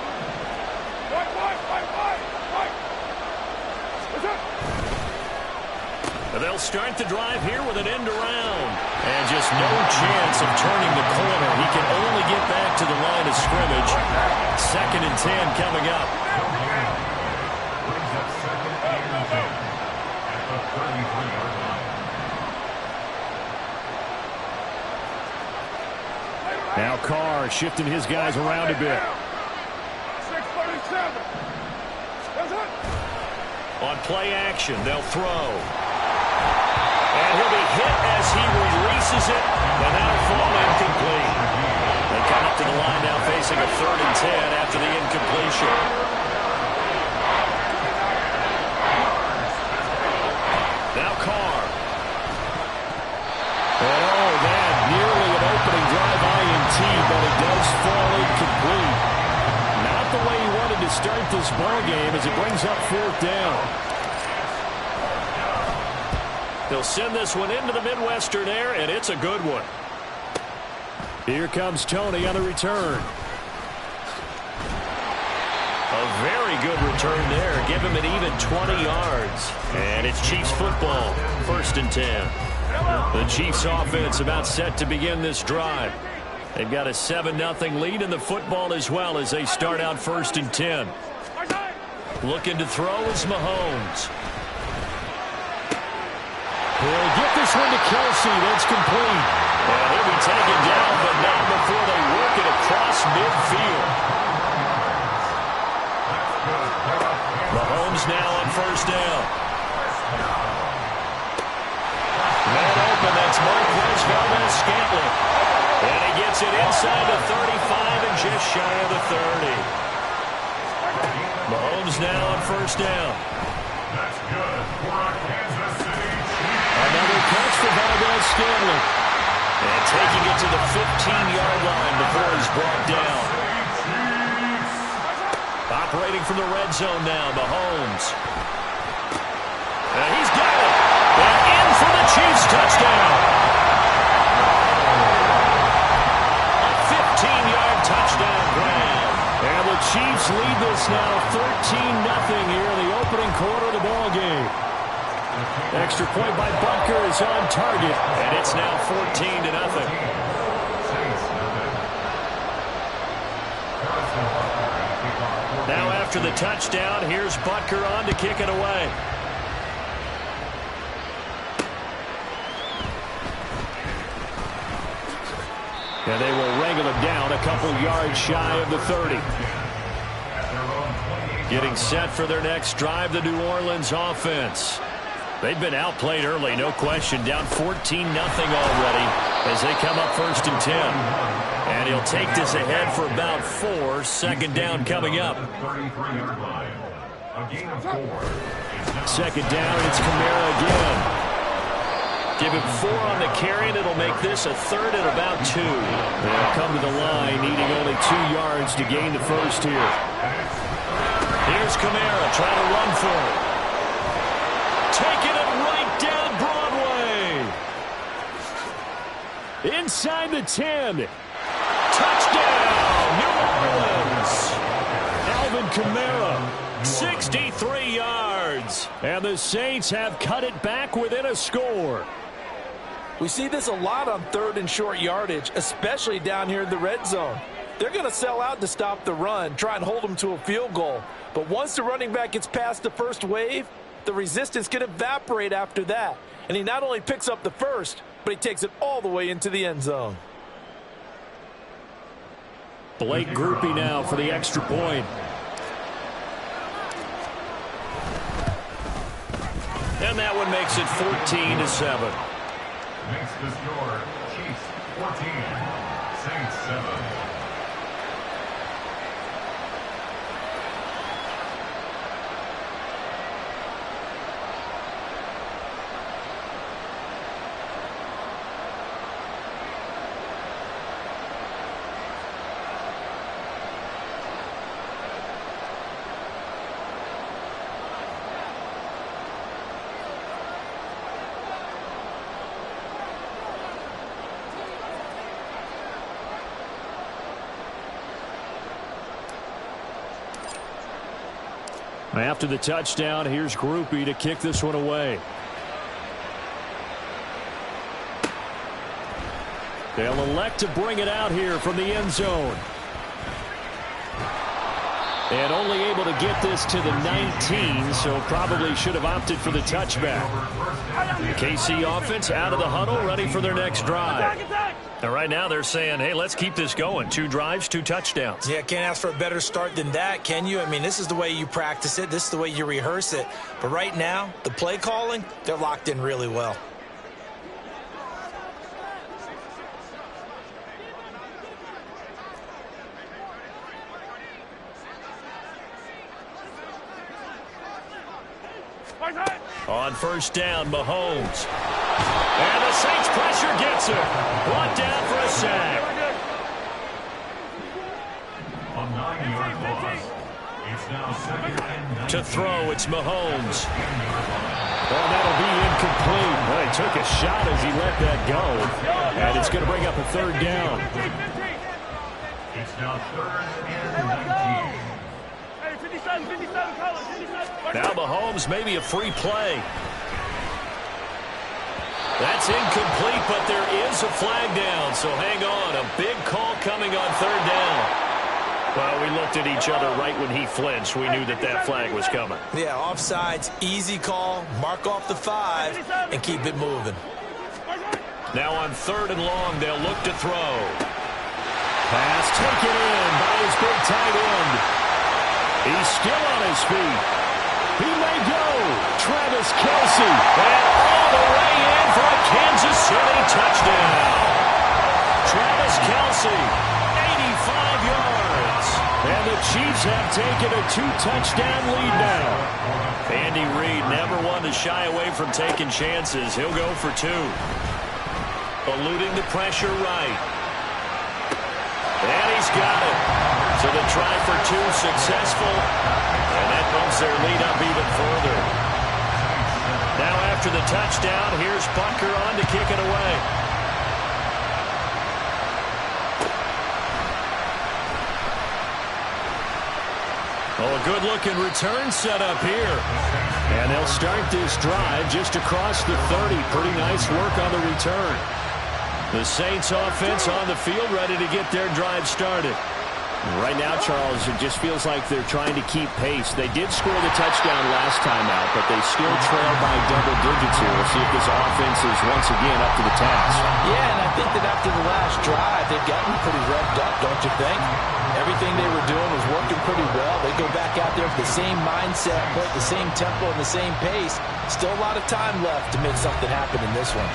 [SPEAKER 6] They'll start the drive here with an end around. And just no chance of turning the corner. He can only get back to the line of scrimmage. 2nd and 10 coming up.
[SPEAKER 7] Now Carr shifting his guys around a bit.
[SPEAKER 5] 637.
[SPEAKER 6] On play action, they'll throw. And he'll be hit as he releases it, and that'll fall incomplete. They come up to the line now facing facing a 3rd and 10 after the incompletion. Now Carr. And that nearly an opening drive INT, but it does fall incomplete. Not the way he wanted to start this ball game as it brings up 4th down. They'll send this one into the Midwestern air, and it's a good one. Here comes Tony on the return. A very good return there. Give him an even 20 yards. And it's Chiefs football. 1st and 10. The Chiefs offense about set to begin this drive. They've got a 7-0 lead in the football as well as they start out 1st and 10. Looking to throw is Mahomes. He'll get this one to Kelsey. That's complete. And he'll be taken down, but not before they work it across midfield. Mahomes now on 1st down. Man open, that's Marquez Valdes-Scantling. And he gets it inside the 35 and just shy of the 30. Mahomes now on 1st down.
[SPEAKER 4] That's good for Kansas City.
[SPEAKER 6] Another catch for Valdes-Scantling. And taking it to the 15-yard line before he's brought down. Operating from the red zone now, Mahomes. And he's got it. And in for the Chiefs touchdown. A 15-yard touchdown grab. And the Chiefs lead this now 13-0 here in the opening quarter of the ball game. Extra point by Butker is on target, and it's now 14-0. Now after the touchdown, here's Butker on to kick it away. And they will wrangle him down a couple yards shy of the 30. Getting set for their next drive, the New Orleans offense. They've been outplayed early, no question. Down 14-0 already as they come up 1st and 10. And he'll take this ahead for about 4. 2nd down coming up. 2nd down, it's Kamara again. Give him 4 on the carry, and it'll make this a 3rd and about 2. They'll come to the line, needing only 2 yards to gain the first here. Here's Kamara trying to run for it. Taking it right down Broadway. Inside the 10. Touchdown, New Orleans. Alvin Kamara, 63 yards. And the Saints have cut it back within a score.
[SPEAKER 3] We see this a lot on 3rd and short yardage, especially down here in the red zone. They're going to sell out to stop the run, try and hold them to a field goal. But once the running back gets past the first wave, the resistance can evaporate after that. And he not only picks up the first, but he takes it all the way into the end zone.
[SPEAKER 6] Blake Grupe now for the extra point. And that one makes it 14-7.
[SPEAKER 4] Makes the score Chiefs 14, Saints 7.
[SPEAKER 6] After the touchdown, here's Grupe to kick this one away. They'll elect to bring it out here from the end zone. And only able to get this to the 19, so probably should have opted for the touchback. KC offense out of the huddle, ready for their next drive. And right now they're saying, hey, let's keep this going. 2 drives, 2 touchdowns.
[SPEAKER 2] Yeah, can't ask for a better start than that, can you? I mean, this is the way you practice it. This is the way you rehearse it. But right now, the play calling, they're locked in really well.
[SPEAKER 1] On first down, Mahomes. And the Saints pressure gets him. Brought down for a sack.
[SPEAKER 4] A 9-yard loss. It's now second and 19.
[SPEAKER 1] To throw, it's Mahomes. Well, that'll be incomplete. Well, he took a shot as he let that go. And it's going to bring up a third down.
[SPEAKER 4] It's now third and 19.
[SPEAKER 1] Now Mahomes, maybe a free play. That's incomplete, but there is a flag down, so hang on. A big call coming on third down. Well, we looked at each other right when he flinched. We knew that that flag was coming.
[SPEAKER 2] Yeah, offsides, easy call, mark off the 5, and keep it moving.
[SPEAKER 1] Now on third and long, they'll look to throw. Pass taken in by his big tight end. He's still on his feet. He may go. Travis Kelce. And all the way in for a Kansas City touchdown. Travis Kelce, 85 yards. And the Chiefs have taken a 2-touchdown lead now. Andy Reid never one to shy away from taking chances. He'll go for 2. Eluding the pressure right. And he's got it. So the try for 2 successful. And that bumps their lead up even further. Now after the touchdown, here's Butker on to kick it away. Oh, a good-looking return set up here. And they'll start this drive just across the 30. Pretty nice work on the return. The Saints offense on the field ready to get their drive started.
[SPEAKER 6] Right now, Charles, it just feels like they're trying to keep pace. They did score the touchdown last time out, but they still trail by double digits here. We'll see if this offense is once again up to the task.
[SPEAKER 3] Yeah, and I think that after the last drive, they've gotten pretty revved up, don't you think? Everything they were doing was working pretty well. They go back out there with the same mindset, play at the same tempo and the same pace. Still a lot of time left to make something happen in this one.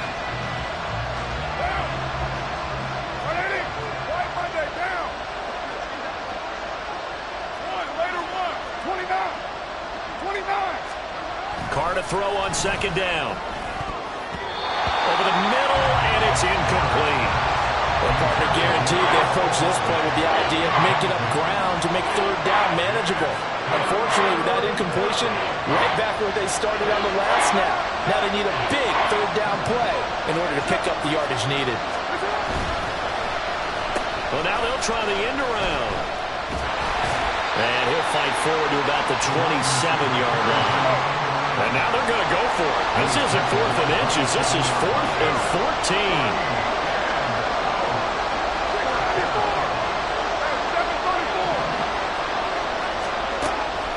[SPEAKER 1] Carr to throw on second down. Over the middle, and it's incomplete.
[SPEAKER 3] Well, partner, guaranteed they approach this play with the idea of making up ground to make third down manageable. Unfortunately, with that incompletion, right back where they started on the last snap. Now they need a big third down play in order to pick up the yardage needed.
[SPEAKER 1] Well, now they'll try the end around. And he'll fight forward to about the 27-yard line. And now they're going to go for it. This isn't 4th and inches. This is 4th and 14.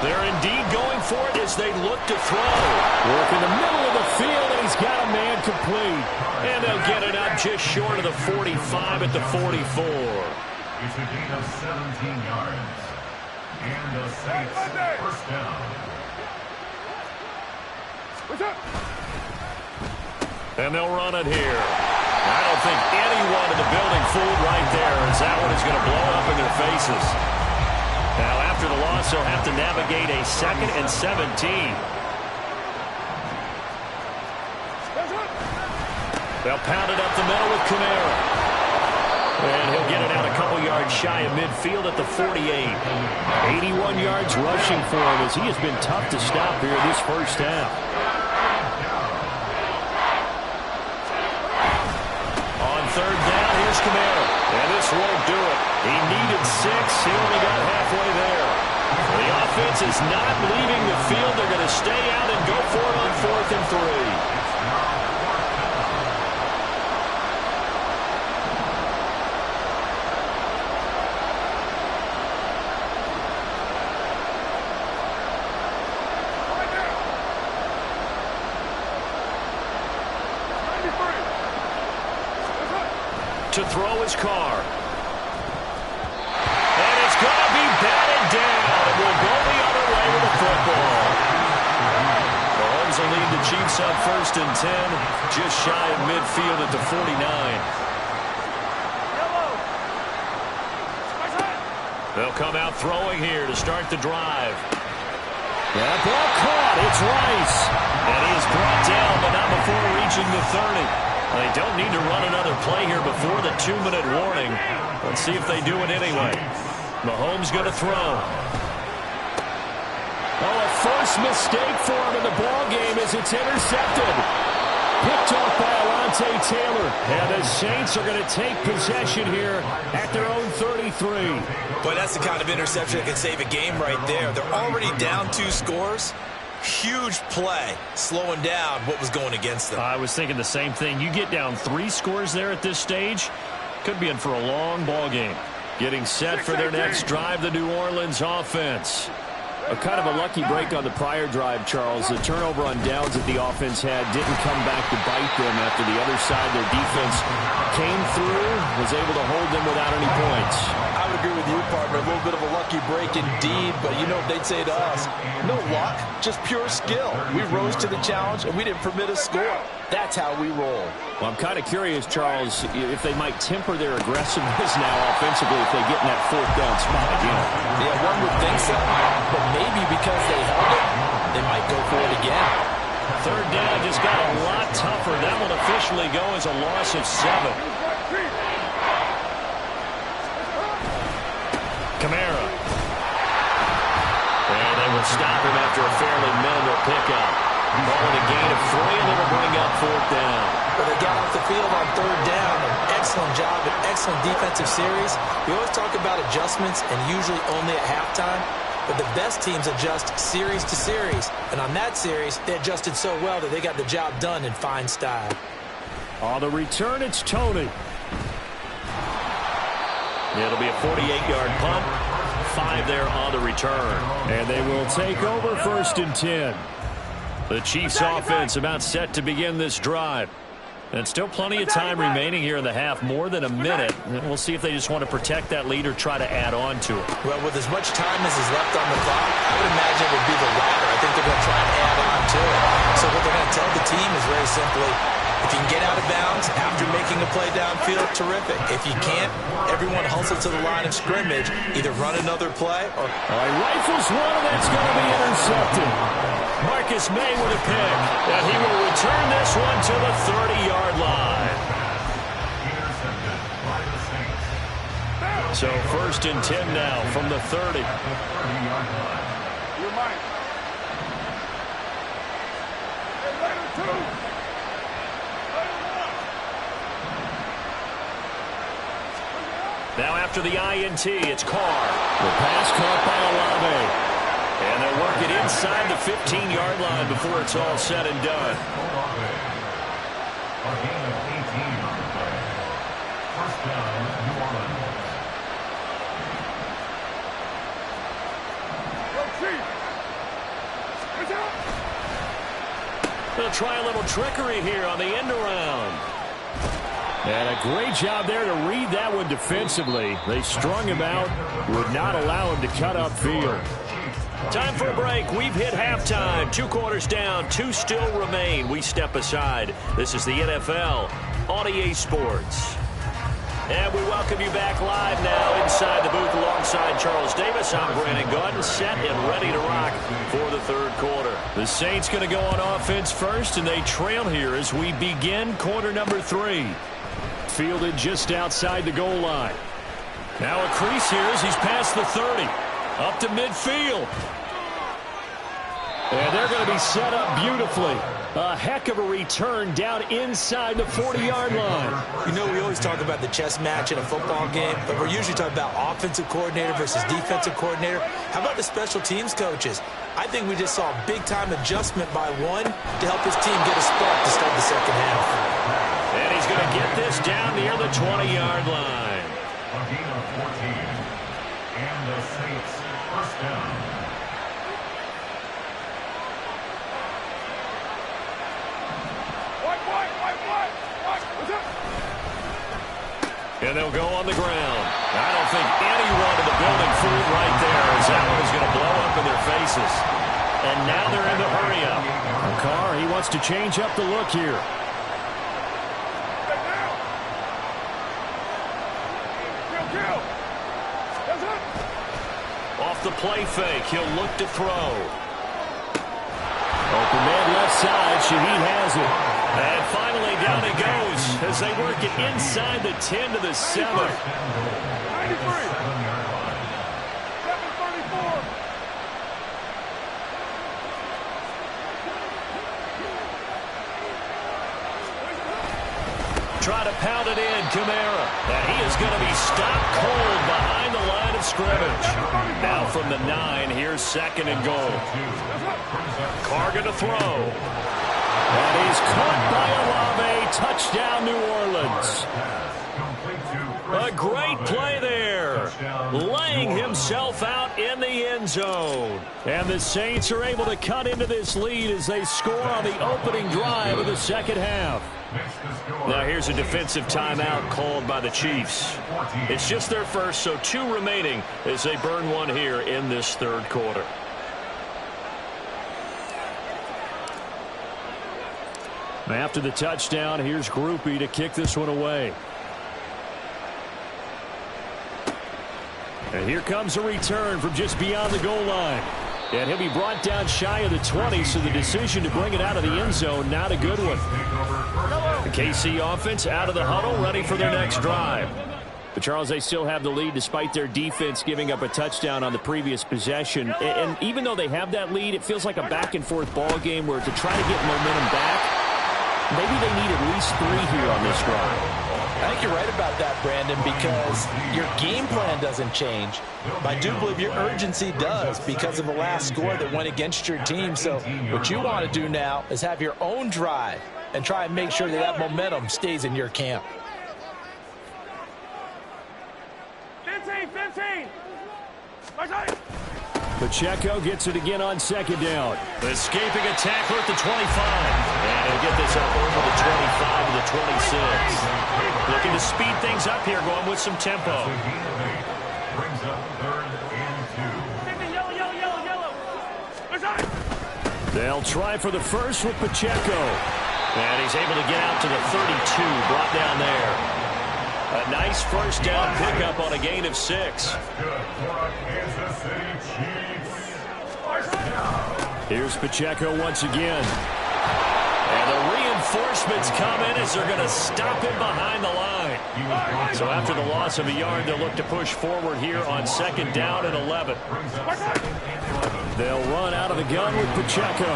[SPEAKER 1] They're indeed going for it as they look to throw. Work in the middle of the field, and he's got a man complete. And they'll get it up just short of the 45 at the 44.
[SPEAKER 4] It's a gain of 17 yards. And the Saints first down.
[SPEAKER 1] And they'll run it here. I don't think anyone in the building fooled right there, as that one is going to blow up in their faces. Now, after the loss, they'll have to navigate a 2nd and 17. They'll pound it up the middle with Kamara. And he'll get it out a couple yards shy of midfield at the 48.
[SPEAKER 6] 81 yards rushing for him as he has been tough to stop here this first half.
[SPEAKER 1] On third down, here's Kamara. And this won't do it. He needed 6. He only got halfway there. The offense is not leaving the field. They're going to stay out and go for it on 4th and 3. To throw his Carr. And it's going to be batted down. It will go the other way with the football. Mahomes will lead the Chiefs up 1st and 10, just shy of midfield at the 49. They'll come out throwing here to start the drive.
[SPEAKER 6] That ball caught. It's Rice. And he is brought down, but not before reaching the 30. They don't need to run another play here before the 2-minute warning. Let's see if they do it anyway. Mahomes going to throw. Oh, a first mistake for him in the ball game as it's intercepted. Picked off by Alontae Taylor. And the Saints are going to take possession here at their own 33.
[SPEAKER 2] Boy, that's the kind of interception that can save a game right there. They're already down 2 scores. Huge play, slowing down what was going against them.
[SPEAKER 6] I was thinking the same thing. You get down 3 scores there at this stage, could be in for a long ball game. Getting set for their next drive, the New Orleans offense.
[SPEAKER 7] A kind of a lucky break on the prior drive, Charles. The turnover on downs that the offense had didn't come back to bite them after the other side. Their defense came through, was able to hold them without any points.
[SPEAKER 3] I would agree with you, partner. A little bit of a lucky break indeed, but you know what they'd say to us? No luck, just pure skill. We rose to the challenge, and we didn't permit a score. That's how we roll.
[SPEAKER 7] Well, I'm kind of curious, Charles, if they might temper their aggressiveness now offensively if they get in that 4th down spot again.
[SPEAKER 3] Yeah, one would think so, but maybe because they held it, they might go for it again.
[SPEAKER 6] 3rd down just got a lot tougher. That will officially go as a loss of 7. Kamara. And they will stop him after a fairly minimal pickup. Ball in a gain of 3, and they will bring up 4th down.
[SPEAKER 2] But they got off the field on 3rd down. An excellent job, an excellent defensive series. We always talk about adjustments, and usually only at halftime. But the best teams adjust series to series. And on that series, they adjusted so well that they got the job done in fine style.
[SPEAKER 6] On the return, it's Tony. It'll be a 48-yard punt. 5 there on the return. And they will take over 1st and 10. The Chiefs offense about set to begin this drive. And still plenty of time remaining here in the half, more than a minute. And we'll see if they just want to protect that lead or try to add on to it.
[SPEAKER 2] Well, with as much time as is left on the clock, I would imagine it would be the latter. I think they're going to try and add on to it. So what they're going to tell the team is very simply, if you can get out of bounds after making a play downfield, terrific. If you can't, everyone hustle to the line of scrimmage, either run another play or...
[SPEAKER 6] All right, rifles one, and that's going to be intercepted. Marcus May with a pick, and he will return this one to the 30-yard line. So 1st and 10 now from the 30.
[SPEAKER 5] You're mine. Hey, later, 2.
[SPEAKER 6] Now after the INT, it's Carr. The pass caught by Olave. And they'll work it inside the 15-yard line before it's all said and done.
[SPEAKER 4] A gain of 18 on the play. 1st down, New Orleans.
[SPEAKER 6] They'll try a little trickery here on the end around. And a great job there to read that one defensively. They strung him out, would not allow him to cut upfield. Time for a break. We've hit halftime. 2 quarters down, 2 still remain. We step aside. This is the NFL on EA Sports. And we welcome you back live now inside the booth alongside Charles Davis. I'm Brandon Gaudin, set and ready to rock for the 3rd quarter. The Saints going to go on offense first, and they trail here as we begin quarter number 3. Fielded just outside the goal line. Now a crease here as he's past the 30. Up to midfield. And they're going to be set up beautifully. A heck of a return down inside the 40-yard line.
[SPEAKER 2] You know, we always talk about the chess match in a football game, but we're usually talking about offensive coordinator versus defensive coordinator. How about the special teams coaches? I think we just saw a big-time adjustment by one to help his team get a spark to start the 2nd half.
[SPEAKER 6] And he's going to get this down near the 20-yard line.
[SPEAKER 4] A gain of 14. And the Saints 1st down.
[SPEAKER 6] And they'll go on the ground. I don't think anyone in the building fooled right there as that one is going to blow up in their faces. And now they're in the hurry-up. Carr, he wants to change up the look here.
[SPEAKER 5] Kill.
[SPEAKER 6] Off the play fake, he'll look to throw. Open man left side. Shaheed has it. And finally down it goes as they work it inside the 10 to the 7.
[SPEAKER 5] 93. 734.
[SPEAKER 6] Try to pound it in, Kamara. And he is going to be stopped cold behind the line of scrimmage. Now from the 9, here's 2nd and goal. Carr going to throw. And he's caught by Olave. Touchdown, New Orleans. A great play there. Laying himself out in the end zone. And the Saints are able to cut into this lead as they score on the opening drive of the second half. Now here's a defensive timeout called by the Chiefs. It's just their first, so 2 remaining as they burn one here in this third quarter. After the touchdown, here's Grupe to kick this one away. And here comes a return from just beyond the goal line. And he'll be brought down shy of the 20, so the decision to bring it out of the end zone, not a good one. The KC offense out of the huddle, ready for their next drive. But, Charles, they still have the lead despite their defense giving up a touchdown on the previous possession. And even though they have that lead, it feels like a back-and-forth ball game where to try to get momentum back, maybe they need at least 3 here on this drive.
[SPEAKER 3] I think you're right about that, Brandon, because your game plan doesn't change. But I do believe your urgency does because of the last score that went against your team. So what you want to do now is have your own drive and try and make sure that that momentum stays in your camp.
[SPEAKER 5] 15.
[SPEAKER 6] Pacheco gets it again on 2nd down. Escaping a tackler at the 25. And he'll get this up over the 25 to the 26. Looking to speed things up here, going with some tempo.
[SPEAKER 4] Brings up 3rd and 2.
[SPEAKER 6] They'll try for the first with Pacheco. And he's able to get out to the 32, brought down there. A nice first down pickup on a gain of 6.
[SPEAKER 4] That's good for a Kansas City Chiefs. First down.
[SPEAKER 6] Here's Pacheco once again. And the reinforcements come in as they're going to stop him behind the line. So after the loss of a yard, they'll look to push forward here on 2nd down and 11. They'll run out of the gun with Pacheco.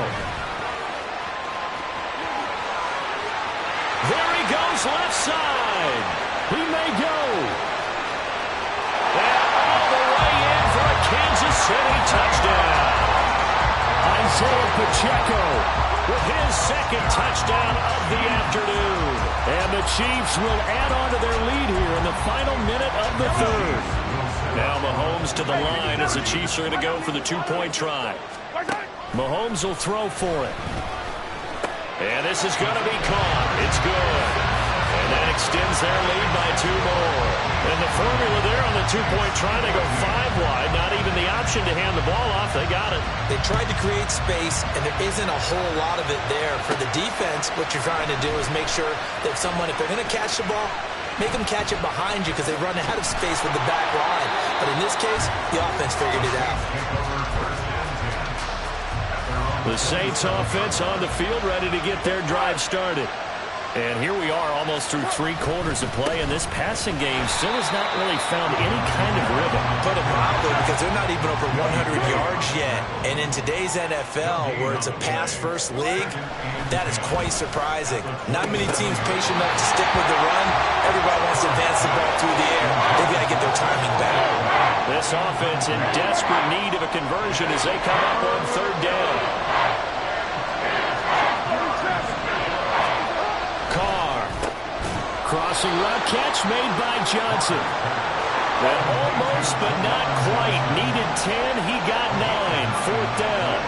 [SPEAKER 6] There he goes, left side. He may go. And all the way in for a Kansas City touchdown. Isaiah Pacheco with his 2nd touchdown of the afternoon. And the Chiefs will add on to their lead here in the final minute of the 3rd. Now Mahomes to the line as the Chiefs are going to go for the 2-point try. Mahomes will throw for it. And this is going to be caught. It's good. And that extends their lead by 2 more. And the formula there on the 2-point try, they go 5 wide. Not even the option to hand the ball off. They got it.
[SPEAKER 2] They tried to create space, and there isn't a whole lot of it there. For the defense, what you're trying to do is make sure that if they're going to catch the ball, make them catch it behind you because they run out of space with the back line. But in this case, the offense figured it out.
[SPEAKER 6] The Saints offense on the field ready to get their drive started. And here we are almost through 3 quarters of play, and this passing game still has not really found any kind of rhythm.
[SPEAKER 2] Put it mildly, because they're not even over 100 yards yet. And in today's NFL, where it's a pass-first league, that is quite surprising. Not many teams patient enough to stick with the run. Everybody wants to advance the ball through the air. They've got to get their timing back.
[SPEAKER 6] This offense in desperate need of a conversion as they come up on 3rd down. Crossing route catch made by Johnson. And almost but not quite. Needed 10. He got 9. 4th down.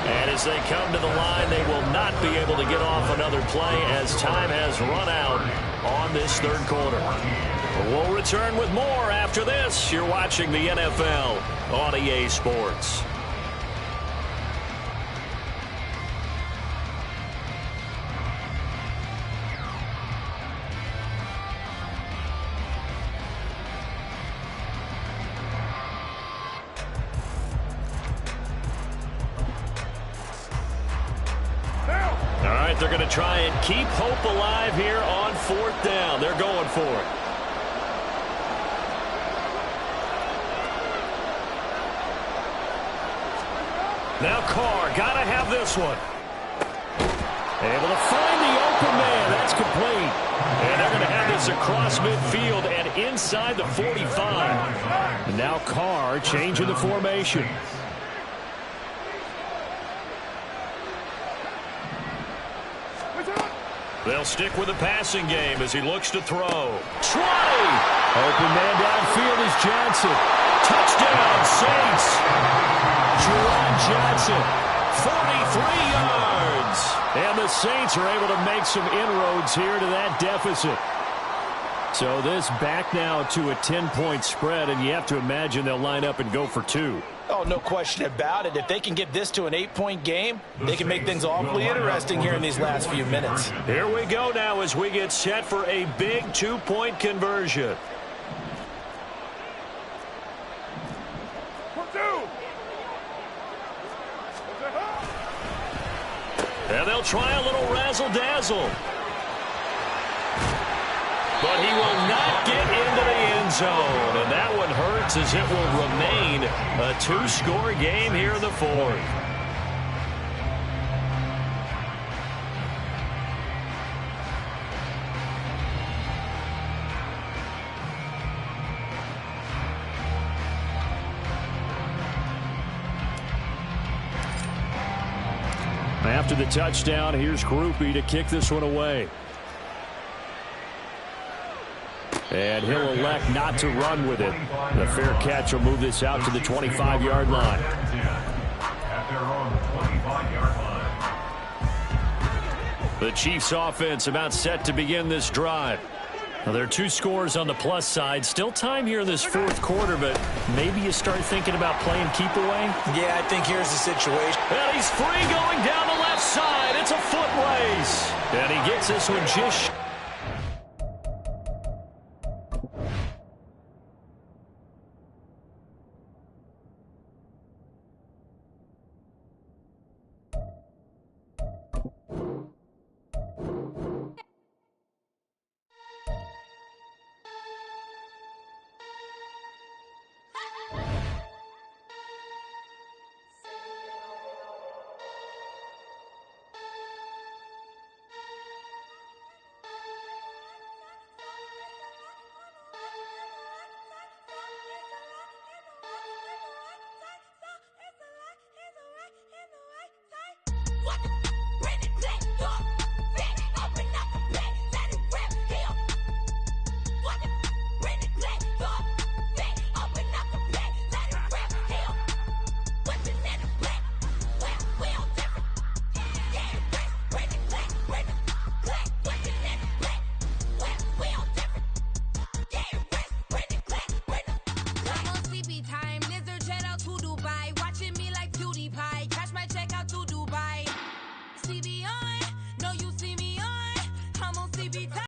[SPEAKER 6] And as they come to the line, they will not be able to get off another play as time has run out on this 3rd quarter. We'll return with more after this. You're watching the NFL on EA Sports. they're going to try and keep hope alive here on 4th down. They're going for it. Now Carr, got to have this one. Able to find the open man. That's complete. And they're going to have this across midfield and inside the 45. And now Carr changing the formation. They'll stick with the passing game as he looks to throw. Try! Open man downfield is Johnson. Touchdown, Saints. Jerron Johnson, 43 yards. And the Saints are able to make some inroads here to that deficit. So this back now to a 10-point spread, and you have to imagine they'll line up and go for 2.
[SPEAKER 3] Oh, no question about it. If they can get this to an 8-point game, they can make things awfully interesting here in these last few minutes.
[SPEAKER 6] Here we go now as we get set for a big 2-point conversion. And they'll try a little razzle-dazzle. But he will not get into the end zone. And that one hurts as it will remain a 2-score game here in the 4th. After the touchdown, here's Grupe to kick this one away. And he'll elect not to run with it. The fair catch will move this out to the 25-yard line.
[SPEAKER 4] At their own 25-yard line.
[SPEAKER 6] The Chiefs offense about set to begin this drive. Now, there are 2 scores on the plus side. Still time here in this 4th quarter, but maybe you start thinking about playing keep away.
[SPEAKER 2] Yeah, I think here's the situation.
[SPEAKER 6] And he's free going down the left side. It's a foot race. And he gets this one just